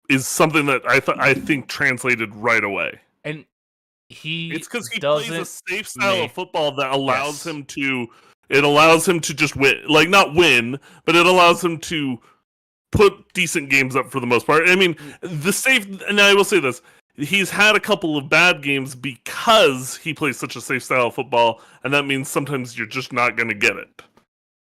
is something that I think translated right away. And It's because he plays a doesn't safe style make- of football that allows Yes. him to. It allows him to just win, like not win, but it allows him to put decent games up for the most part. I mean, the safe. And I will say this: he's had a couple of bad games because he plays such a safe style of football, and that means sometimes you're just not going to get it.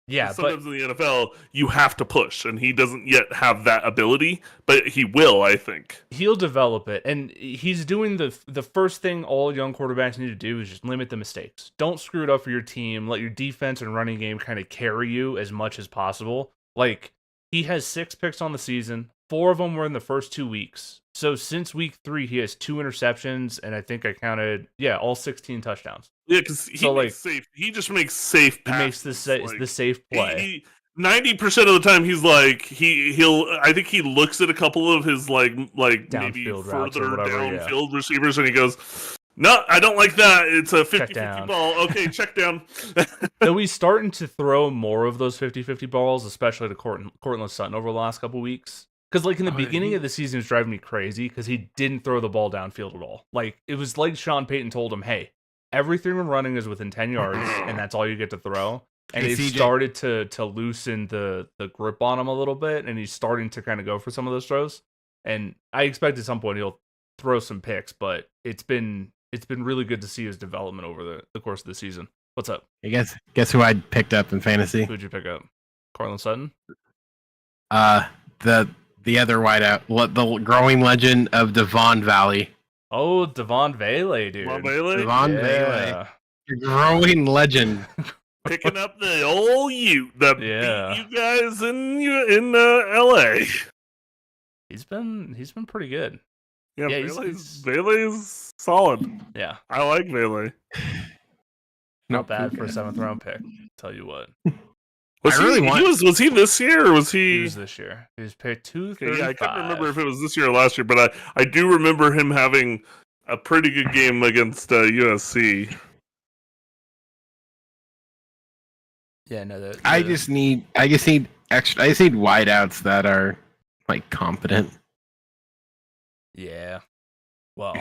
Yeah, but Sometimes in the NFL, you have to push, and he doesn't yet have that ability, but he will, I think. he'll develop it, and he's doing the first thing all young quarterbacks need to do is just limit the mistakes. Don't screw it up for your team. Let your defense and running game kind of carry you as much as possible. Like, he has 6 picks on the season. 4 of them were in the first 2 weeks. So since week 3, he has 2 interceptions, and I think I counted, all 16 touchdowns. Yeah, because he just makes safe He makes passes. the safe play. 90% of the time he's like he'll I think he looks at a couple of his like maybe Downfield routes or further whatever, downfield receivers and he goes, no, I don't like that. It's a 50-50 down. ball. Okay, check down. Though he's starting to throw more of those 50-50 balls, especially to Cortland Sutton over the last couple weeks. Because, like, in the beginning of the season, it was driving me crazy because he didn't throw the ball downfield at all. Like, it was like Sean Payton told him, hey, everything we're running is within 10 yards, and that's all you get to throw. And Hey, it CJ. started to loosen the grip on him a little bit, and he's starting to kind of go for some of those throws. And I expect at some point he'll throw some picks, but it's been really good to see his development over the course of the season. What's up? I guess who I picked up in fantasy? Who'd you pick up? Cortland Sutton? The other wideout, the growing legend of Devon Valley. Oh, Devon Vele, dude. Von Bailey? Devon Valley. The growing legend. Picking up the old Ute that Yeah. beat you guys in LA. He's been pretty good. Yeah, Yeah, Vele's solid. Yeah, I like Vele. not bad for a 7th round pick. Tell you what, Was he this year or was he he? was this year. He was picked 235. Yeah, I couldn't remember if it was this year or last year, but I do remember him having a pretty good game against USC. Yeah, no, I just need wideouts that are like competent. Yeah. Well,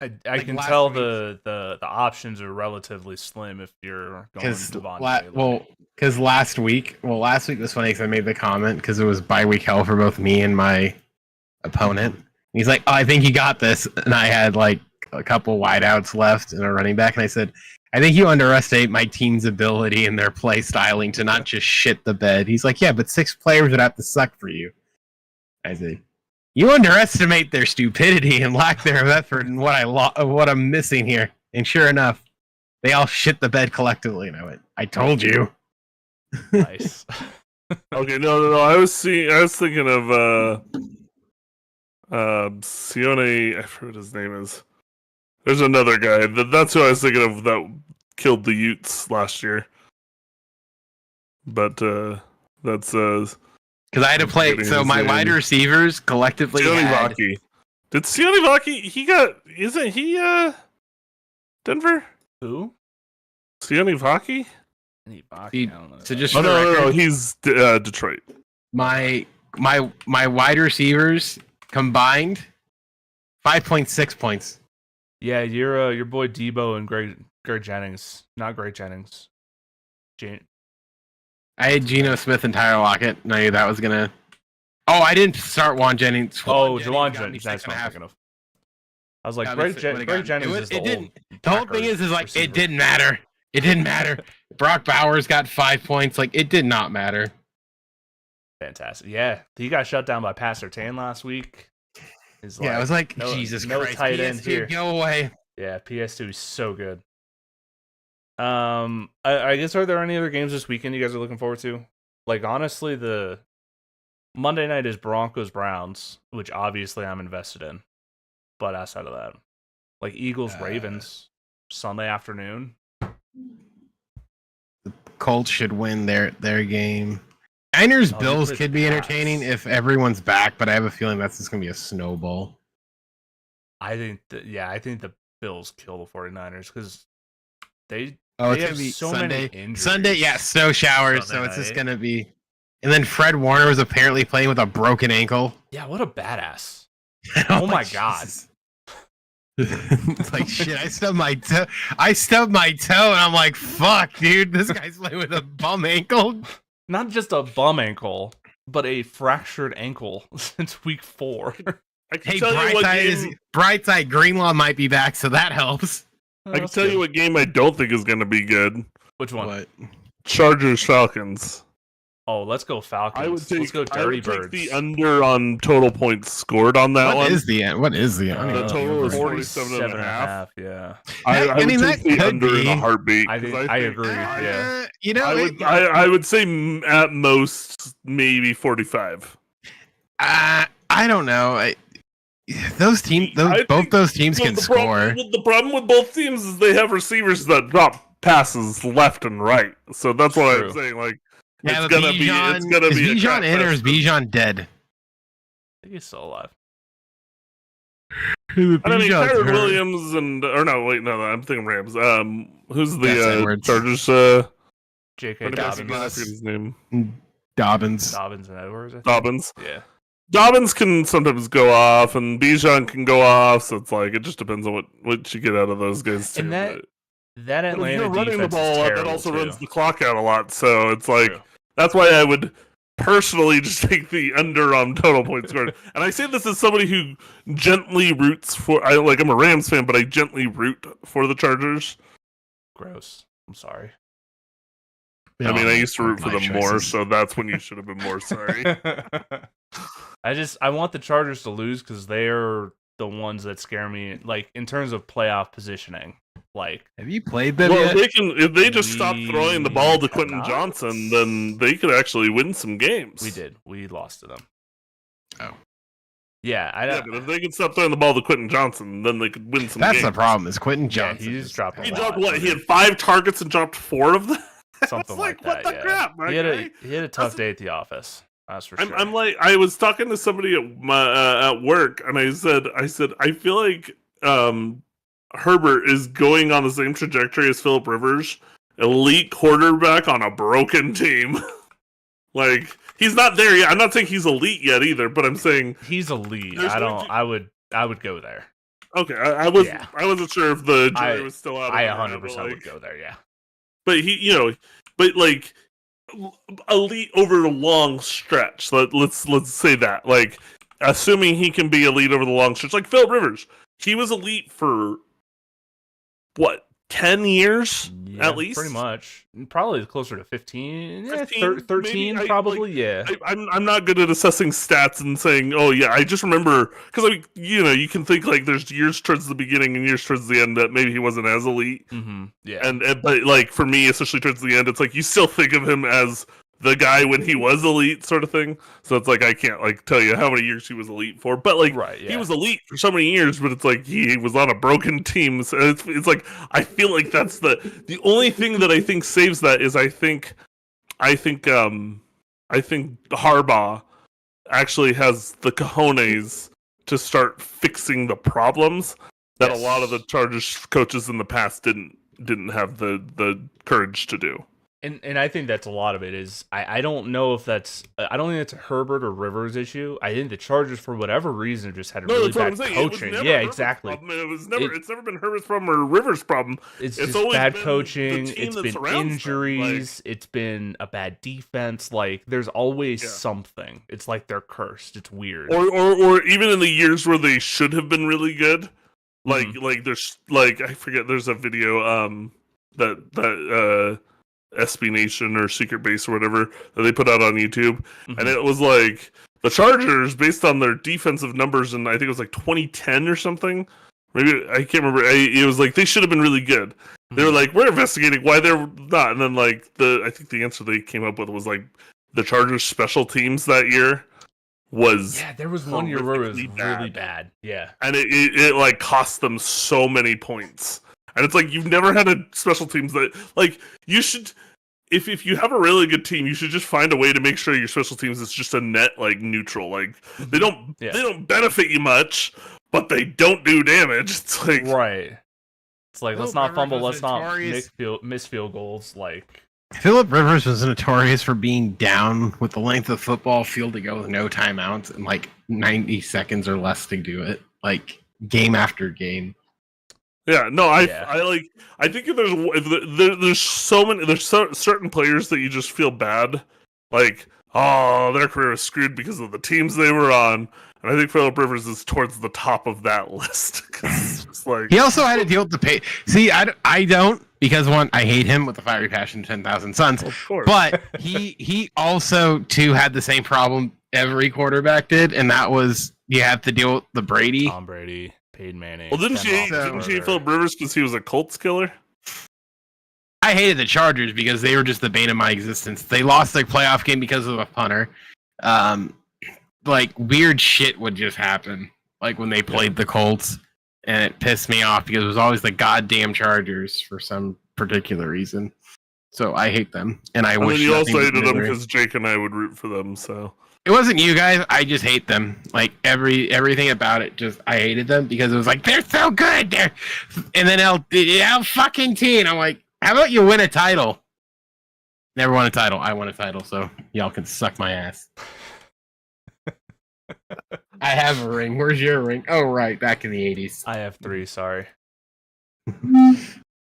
I Like can last tell week- the options are relatively slim if you're going Devon Taylor. Because last week was funny because I made the comment because it was bye-week hell for both me and my opponent. He's like, "Oh, I think you got this," and I had like a couple wideouts left and a running back, and I said, "I think you underestimate my team's ability and their play styling to not just shit the bed." He's like, "Yeah, but 6 players would have to suck for you." I said, "You underestimate their stupidity and lack their effort and what I'm missing here." And sure enough, they all shit the bed collectively. And I went, "I told you." Nice. Okay, no. I was thinking of Sione. I forget what his name is. There's another guy. That's who I was thinking of that killed the Utes last year. But that's Because I had to play. Getting So his my name. wide receivers collectively Sione had. Vaki. Did Sione Vaki? Isn't he Denver? Who? Sione Vaki? I don't know. So just Oh for the no, record, he's Detroit. my wide receivers combined 5.6 points. Yeah, your boy Debo and Greg Jennings, not Greg Jennings. I had Geno Smith and Tyler Lockett, and I knew that was gonna. Oh, I didn't start Juan Jennings. Juwan got me Jennings. That's 6.5. what I'm thinking of. I was like, Got me Greg would've gotten- Jennings it is the didn't- old The whole thing Packers is like receiver. it didn't matter. It didn't matter. Brock Bowers got 5 points. Like it did not matter. Fantastic. Yeah, he got shut down by Pat Surtain last week. Yeah, I was like, no- Jesus no Christ, tight end PS2, here. go away. Yeah, PS2 is so good. I guess, are there any other games this weekend you guys are looking forward to? Like, honestly, the Monday night is Broncos Browns, which obviously I'm invested in. But outside of that, like Eagles Ravens Sunday afternoon. Colts should win their game. Niners Oh, Bills you put could be Pats. entertaining if everyone's back, but I have a feeling that's just gonna be a snowball. I think the Bills kill the 49ers because they Oh, They it's have gonna be so many Sunday. injuries. Sunday, yeah, snow showers. So Sunday it's just night. gonna be. And then Fred Warner was apparently playing with a broken ankle. yeah, what a badass. And I'm Oh my like, God. Jesus. It's like shit. I stubbed my toe. And I'm like, fuck, dude. This guy's playing with a bum ankle. Not just a bum ankle, but a fractured ankle since week 4. I can Hey, tell you what game. Brightside Greenlaw might be back, so that helps. I can tell you what game I don't think is going to be good. Which one? What? Chargers Falcons. Oh, let's go Falcons. I would take. Let's go I Dirty would take Birds. the under on total points scored on that What one. is the end? What is the Uh, end? The total is 47.5. Yeah, I I mean, would that take the could under in be. a heartbeat. I 'cause think- I agree. Yeah. You know, I would say at most maybe 45. I don't know. Those teams, I both think- those teams can score. The problem with both teams is they have receivers that drop passes left and right. So that's what True. I'm saying. Like, Yeah, it's but gonna be. It's gonna be. Is a Bijan in or is crap fest. Bijan dead? I think he's still alive. I mean, Bijan's Tyrod hurt. Williams I'm thinking Rams. Who's Gus the Edwards. Chargers? J.K. Running back again, I Dobbins. forget his name. Dobbins. Dobbins and Edwards. I think. Dobbins. Yeah. Dobbins can sometimes go off, and Bijan can go off. So it's like it just depends on what you get out of those guys too. And that but if Atlanta you're running the defense ball is a lot, that terrible, also too. runs the clock out a lot. So it's like True. that's why I would personally just take the under on total points scored. And I say this as somebody who gently roots for. I'm a Rams fan, but I gently root for the Chargers. Gross. I'm sorry. I mean, I used to root for My them more, choices. so that's when you should have been more sorry. I want the Chargers to lose because they're the ones that scare me, like in terms of playoff positioning. Like, Have you played them Well, yet? if they just stop throwing the ball to have Quentin not. Johnson, then they could actually win some games. we did. We lost to them. Oh. Yeah, Yeah, but if they could stop throwing the ball to Quentin Johnson, then they could win some That's games. the problem. Is Quentin Yeah, Johnson? he's dropped a He lot. dropped what? He had 5 targets and dropped 4 of them. Something It's like what that. the Yeah. crap, my He had guy? a tough day at the office. That's for sure. I'm like, I was talking to somebody at my at work, and I said, I feel like Herbert is going on the same trajectory as Phillip Rivers, elite quarterback on a broken team. Like, he's not there yet. I'm not saying he's elite yet either, but I'm saying he's elite. There's I would go there. okay. I wasn't sure if the jury I- was still out. I of it, 100% but, would go there. Yeah. But but like elite over a long stretch. Let's say that. Like, assuming he can be elite over the long stretch, like Phillip Rivers, he was elite for what, 10 years Yeah, at least, pretty much. Probably closer to 15. Yeah, 15, 13 maybe. probably. Yeah. I'm not good at assessing stats and saying, oh yeah, I just remember because you can think like there's years towards the beginning and years towards the end that maybe he wasn't as elite. Mm-hmm. Yeah. And but like for me, especially towards the end, it's like you still think of him as the guy when he was elite, sort of thing. So it's like I can't like tell you how many years he was elite for, but like Right, yeah. he was elite for so many years. But it's like he was on a broken team. So it's like I feel like that's the only thing that I think saves that is I think Harbaugh actually has the cojones to start fixing the problems that Yes. a lot of the Chargers coaches in the past didn't have the courage to do. And I think that's a lot of it is I don't know if that's I don't think it's a Herbert or Rivers issue. I think the Chargers for whatever reason just had really that's what bad I'm saying. It was coaching. never Yeah, Herbert's exactly. problem. It's never been Herbert's problem or Rivers' problem. It's It's just always bad been the coaching. team It's that been surrounds them, injuries. It's been a bad defense. Like there's always Yeah. something. It's like they're cursed. It's weird. Or even in the years where they should have been really good, like Mm-hmm. like there's like I forget. There's a video that SB Nation or Secret Base or whatever that they put out on YouTube, Mhm. and it was like the Chargers based on their defensive numbers, and I think it was like 2010 or something. Maybe I can't remember. It was like they should have been really good. They were Mhm. like, we're investigating why they're not, and then like I think the answer they came up with was like the Chargers special teams that year was Yeah, there was one year where it was horrifically really bad. Yeah. and it like cost them so many points. And it's like you've never had a special teams that like you should if you have a really good team, you should just find a way to make sure your special teams is just a net like neutral. Like they don't Yeah. they don't benefit you much, but they don't do damage. It's like Right. It's like let's Phillip not fumble, Rivers let's was not notorious- miss field goals. Like Phillip Rivers was notorious for being down with the length of football field to go with no timeouts and like 90 seconds or less to do it, like game after game. yeah, no, Yeah. I think there's so many certain players that you just feel bad, like oh their career is screwed because of the teams they were on, and I think Phillip Rivers is towards the top of that list. 'Cause it's just like He also had to deal with the pay. See, I don't because one, I hate him with the fiery passion, 10,000 Suns. of course, But he also too had the same problem every quarterback did, and that was you have to deal with the Brady. Tom Brady, Peyton Manning. well, didn't Ken you hate Roethlisberger. Phillip Rivers because he was a Colts killer? I hated the Chargers because they were just the bane of my existence. They lost their playoff game because of a punter. Like weird shit would just happen, like when they played the Colts, and it pissed me off because it was always the goddamn Chargers for some particular reason. So I hate them, and I I mean, wish you nothing also but hated them misery. because Jake and I would root for them. So It wasn't you guys. I just hate them. Like everything about it. Just I hated them because it was like they're so good. And then L fucking T. And I'm like, how about you win a title? Never won a title. I won a title, so y'all can suck my ass. I have a ring. Where's your ring? Oh right, back in the 80s. I have 3, sorry.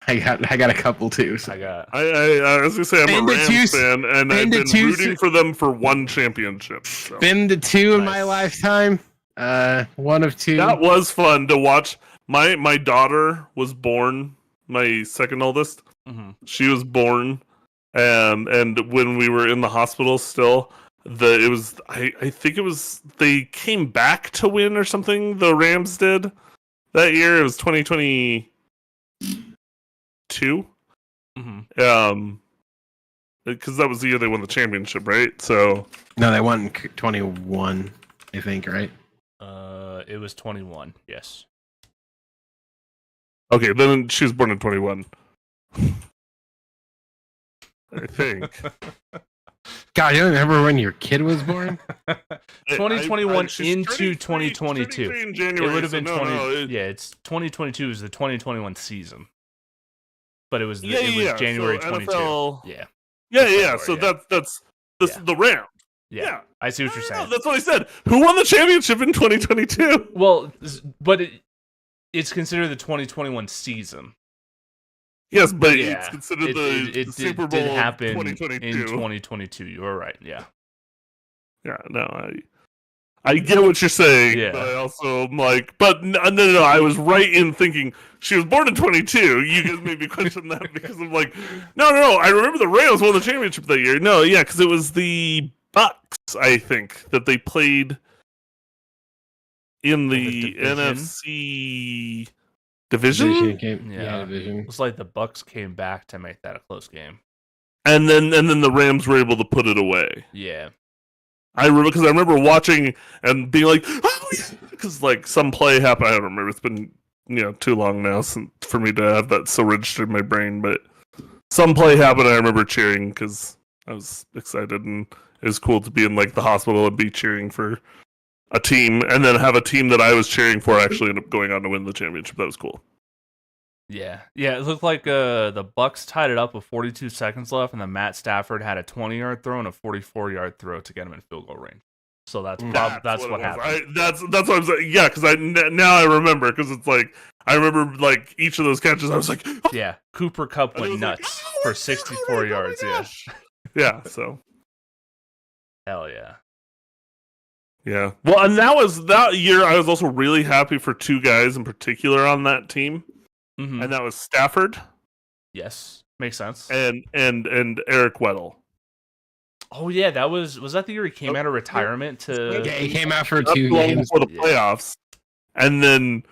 I got a couple too. So. I got I was gonna say I'm Been a to Rams two- fan, and I've been to been two rooting for them for one championship. So. Been to 2 in my Nice. lifetime. One of 2. That was fun to watch. My daughter was born. My second oldest. mhm. She was born, and when we were in the hospital still, I think it was they came back to win or something. The Rams did that year. It was 2020. 2022. Mm-hmm. Because that was the year they won the championship, right? So No, they won 21, I think, right? It was 21. Yes. okay, then she was born in 21. I think. God, you don't remember when your kid was born? 2021 she's into 33 2022. in It January, would have so been no, 20. no, Yeah, it's 2022 is the 2021 season, but it was Yeah, it was yeah. January So 22. NFL, Yeah, yeah. February, So yeah. that's Yeah. the round. Yeah. Yeah. I see what you're No, saying. that's what I said. Who won the championship in 2022? Well, but it's considered the 2021 season. Yes, but Yeah, it's considered it the Super Bowl did happen 2022. in 2022. You were right. Yeah. Yeah, no, I get what you're saying, Yeah. but I also am like, but no, I was right in thinking she was born in 22. You guys made me question that because I'm like, no, I remember the Rams won the championship that year. No, yeah, because it was the Bucks, I think, that they played in the division? NFC division, Game. Yeah. Division. It's like the Bucks came back to make that a close game. and then the Rams were able to put it away. Yeah. I remember because I remember watching and being like, oh, because like some play happened. I don't remember. It's been too long now for me to have that so registered in my brain. But some play happened. I remember cheering because I was excited and it was cool to be in like the hospital and be cheering for a team, and then have a team that I was cheering for actually end up going on to win the championship. That was cool. Yeah. It looked like the Bucks tied it up with 42 seconds left, and then Matt Stafford had a 20-yard throw and a 44-yard throw to get him in field goal range. So that's what happened. That's what I'm saying. Yeah, because now I remember because it's like I remember like each of those catches. I was like, oh! Yeah, Cooper Kupp went nuts for 64 yards. Yeah. Yeah. So. Hell yeah. Yeah. Well, and that year. I was also really happy for two guys in particular on that team. Mm-hmm. And that was Stafford. Yes, makes sense. And Eric Weddle. Oh yeah, was that the year he came out of retirement to? Yeah, he came out for 2 games before the playoffs, and then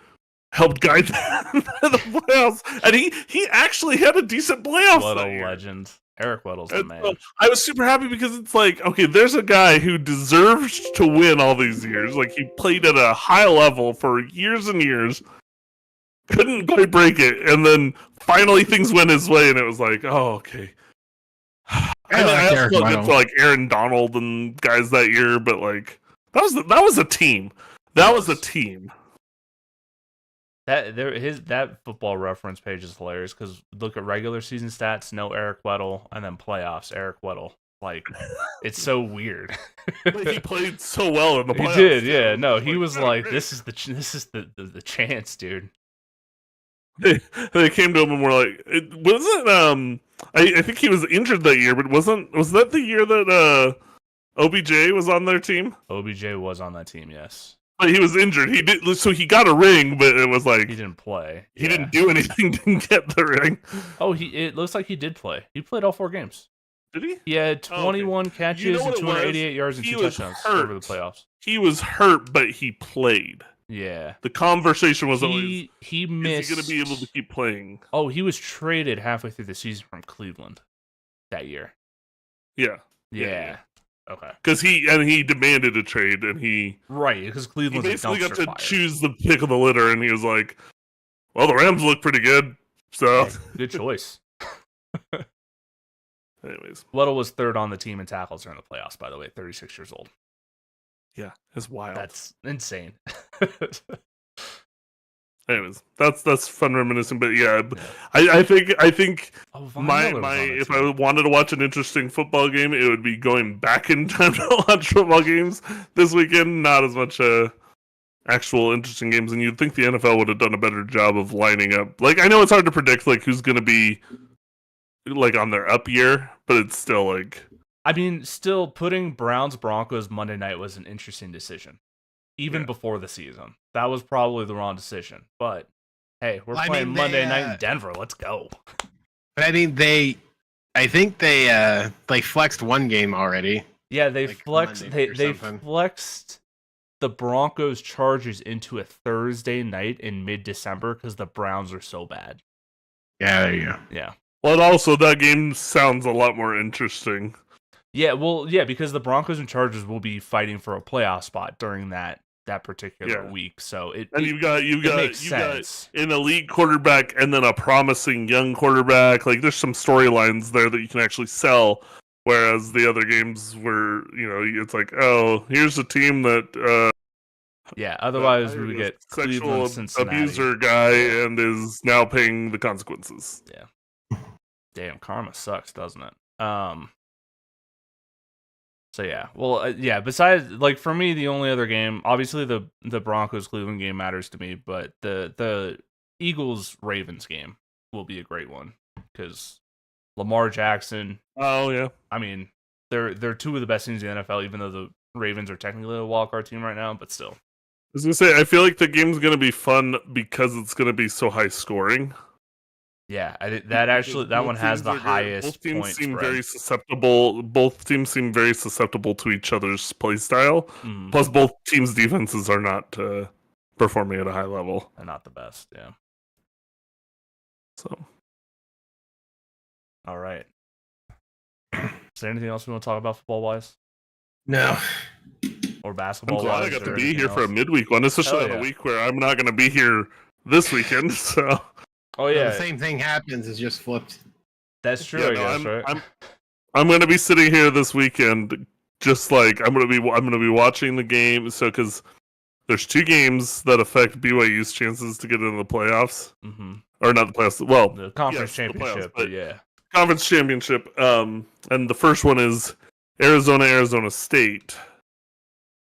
helped guide them to the playoffs. And he actually had a decent playoffs. What that a year. legend! Eric Weddle's the man. So I was super happy because it's like, okay, there's a guy who deserves to win all these years. Like he played at a high level for years and years. Couldn't quite break it, and then finally things went his way, and it was like, oh, okay. I also felt good for like Aaron Donald and guys that year, but like that was a team. That was a team. That Football Reference page is hilarious because look at regular season stats, no Eric Weddle, and then playoffs, Eric Weddle. Like it's so weird. He played so well in the playoffs. He did, yeah. No, he was like, great. This is the chance, dude. They came to him and were like, it wasn't I think he was injured that year, but was that the year that OBJ was on their team? OBJ was on that team, yes. But he was injured. He did, so he got a ring, but it was like he didn't play. He didn't do anything to get the ring. Oh, it looks like he did play. He played all 4 games. Did he? He had 21 catches and 288 yards and 2 touchdowns over the playoffs. He was hurt, but he played. Yeah. The conversation was always he missed. Is he going to be able to keep playing? Oh, he was traded halfway through the season from Cleveland that year. Yeah. Okay. Because he demanded a trade, and because Cleveland basically got to choose the pick of the litter, and he was like, "Well, the Rams look pretty good, so hey, good choice." Anyways, Weddle was 3rd on the team in tackles during the playoffs. By the way, 36 years old. Yeah, it's wild. That's insane. Anyways, that's fun reminiscing, but yeah. I think my if I wanted to watch an interesting football game, it would be going back in time to watch football games this weekend. Not as much actual interesting games, and you'd think the NFL would have done a better job of lining up. Like I know it's hard to predict like who's going to be like on their up year, but it's still like. I mean, still putting Browns-Broncos Monday night was an interesting decision. Even before the season. That was probably the wrong decision. But, hey, we're playing Monday night in Denver. Let's go. But I mean, I think they flexed one game already. Yeah, they flexed the Broncos-Chargers into a Thursday night in mid-December because the Browns are so bad. Yeah, there you go. Yeah. But also, that game sounds a lot more interesting. Yeah, well, yeah, because the Broncos and Chargers will be fighting for a playoff spot during that particular week. So you've got makes sense. An elite quarterback and then a promising young quarterback. Like, there's some storylines there that you can actually sell. Whereas the other games where, it's like, oh, here's a team that otherwise we would get sexual Cleveland, Cincinnati. abuser guy and is now paying the consequences. Yeah. Damn, karma sucks, doesn't it? So yeah, well, besides, like, for me, the only other game, obviously the Broncos Cleveland game matters to me, but the Eagles Ravens game will be a great one because Lamar Jackson. Oh yeah, I mean, they're two of the best teams in the NFL, even though the Ravens are technically a wildcard team right now, but still. I was gonna say, I feel like the game's gonna be fun because it's gonna be so high scoring. Yeah, that one has the highest. Both teams point seem spread. very susceptible. Both teams seem very susceptible to each other's play style. Mm. Plus, both teams' defenses are not performing at a high level. They're not the best. Yeah. So, all right. Is there anything else we want to talk about football wise? No. Or basketball? I'm glad I got to be here else? for a midweek one, especially on a week where I'm not going to be here this weekend. So. Oh yeah, the same thing happens. It's just flipped. That's true. I guess, right? I'm going to be sitting here this weekend, just like I'm going to be watching the game. So because there's two games that affect BYU's chances to get into the playoffs, or not the playoffs. Well, the conference championship, but yeah, conference championship. And the first one is Arizona State.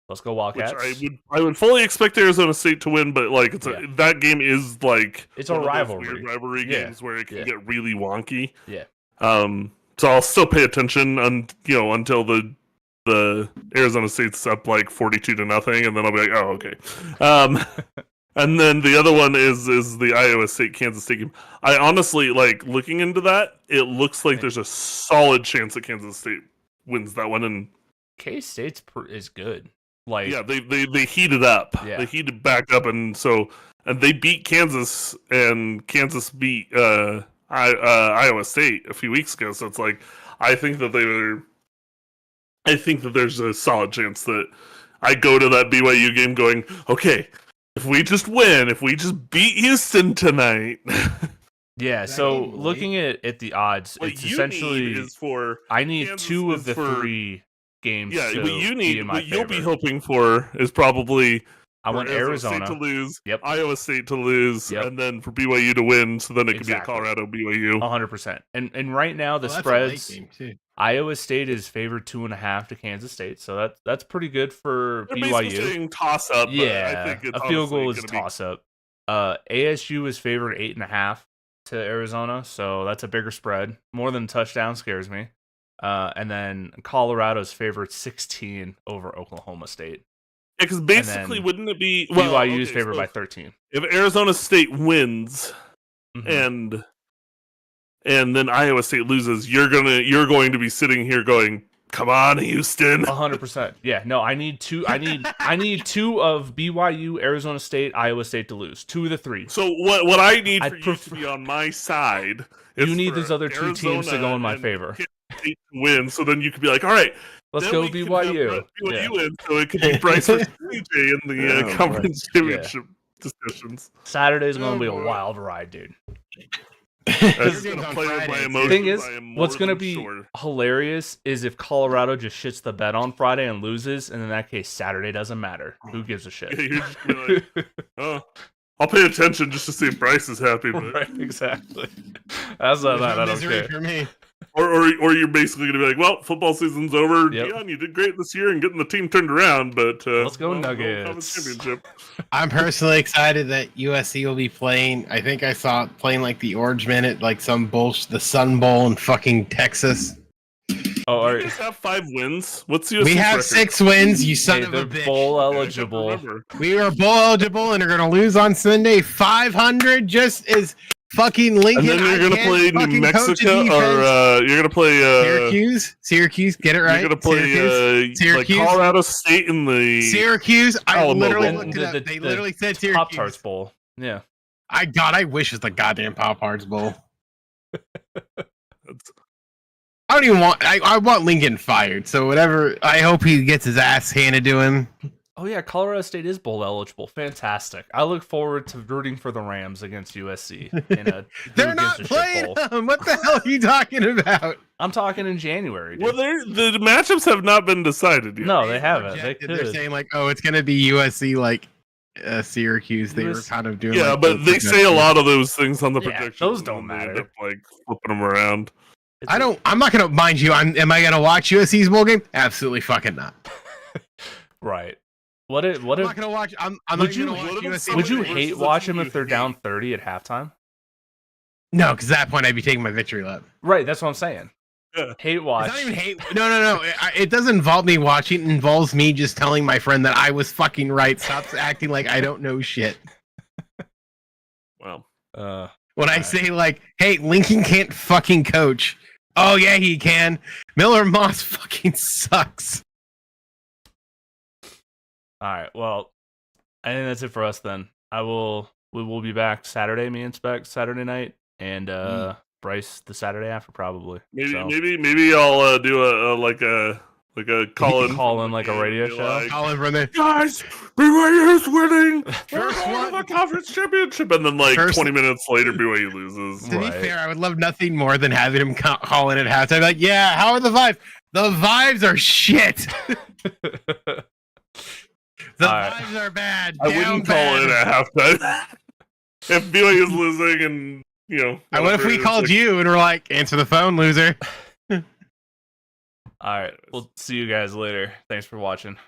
Let's go Wildcats. Which I would fully expect Arizona State to win, but like that game is like it's a rivalry games where it can get really wonky. Yeah. So I'll still pay attention until the Arizona State's up like 42-0, and then I'll be like, oh okay. And then the other one is the Iowa State Kansas State game. I honestly like looking into that. It looks like there's a solid chance that Kansas State wins that one, and K-State's is good. Like, yeah, they heated up. Yeah. They heated back up, and they beat Kansas, and Kansas beat Iowa State a few weeks ago. So it's like I think that there's a solid chance that I go to that BYU game going, okay, if we just win, if we just beat Houston tonight. Yeah. So looking at the odds, what it's you essentially need is for I need Kansas 2 of the 3 games. Yeah, to what you need, be what you'll be favor. hoping for is probably I want Arizona State to lose, Yep. Iowa State to lose, Yep. and then for BYU to win, so then it could be a Exactly. Colorado BYU. 100%. And right now the Well, that's a late spreads. game, too. Iowa State is favored 2.5 to Kansas State, so that's pretty good for They're basically BYU. saying toss up. Yeah, I think it's a field goal is honestly a toss up. ASU is favored 8.5 to Arizona, so that's a bigger spread. More than a touchdown scares me. And then Colorado's favored 16 over Oklahoma State. because basically, wouldn't it be BYU is favored by 13? If Arizona State wins Mhm. and then Iowa State loses, you're going to be sitting here going, "Come on, Houston!" 100%. Yeah, no, I need 2. I need 2 of BYU, Arizona State, Iowa State to lose. 2 of the 3. So what I need I'd for you prefer- to be on my side is You need for those other 2 teams to go in my and favor. Kansas State to win, so then you could be like, all right, Let's then go we can have BYU. BYU in, so it could be Bryce versus CJ in the conference championship discussions. Saturday's going to be a wild ride, dude. That's going to play with my emotions. Thing is, I am more what's going to than be sure. hilarious is if Colorado just shits the bed on Friday and loses, and in that case, Saturday doesn't matter. Who gives a shit? Yeah, you're just gonna be like, oh, I'll pay attention just to see if Bryce is happy, but Right, exactly. That's not that. I don't Misery care. for me. or you're basically gonna be like, well, football season's over. Yep. Dion, you did great this year and getting the team turned around, but Let's go no Nuggets. conference championship. I'm personally excited that USC will be playing. I think I saw it playing like the Orange Minute, like some bullshit, the Sun Bowl in fucking Texas. Oh, all You right. guys have 5 wins. What's the USC's We have record? 6 wins, you son Hey, of a they're bitch. bowl I can't eligible. remember. We are bowl eligible and are going to lose on Sunday 500 just as fucking Lincoln. And then you're gonna play New Mexico, or you're gonna play Syracuse, get it right. You're gonna play Syracuse. like Colorado State in the Syracuse. I Alamo literally Bowl. looked it up. They The literally said Pop Tarts Syracuse. Bowl. Yeah. I wish it was the goddamn Pop Tarts Bowl. I don't even want. I want Lincoln fired. So whatever. I hope he gets his ass handed to him. Oh yeah, Colorado State is bowl eligible. Fantastic. I look forward to rooting for the Rams against USC in a They're not playing them. What the hell are you talking about? I'm talking in January. Dude. Well, the matchups have not been decided yet. No, they haven't. They're saying like, oh, it's gonna be USC like Syracuse. They were kind of doing. Yeah, like, but they say a lot of those things on the projections. Those don't and they matter. end up, like flipping them around. I'm not gonna mind you. Am I gonna watch USC's bowl game? Absolutely fucking not. Right. What I'm if not gonna watch. I'm not gonna watch USC. would you hate watch them if they're down 30 at halftime? No, because at that point I'd be taking my victory lap. Right, that's what I'm saying. Yeah. Hate watch. It's not even hate. No. It doesn't involve me watching. It involves me just telling my friend that I was fucking right. Stop acting like I don't know shit. Well, when I say like, hey, Lincoln can't fucking coach. Oh yeah, he can. Miller Moss fucking sucks. All right. Well, I think that's it for us then. We will be back Saturday, me and Spects Saturday night, and Bryce the Saturday after probably. Maybe I'll do a call in like a radio show. Call in from there. Guys, BYU's winning. We're going to the conference championship, and then 20 minutes later, BYU loses. To be fair, I would love nothing more than having him call in at halftime. Like, yeah, how are the vibes? The vibes are shit. The vibes are bad. I wouldn't call in at halftime if BYU is losing, and what if we called you and we're like, answer the phone, loser? All right, we'll see you guys later. Thanks for watching.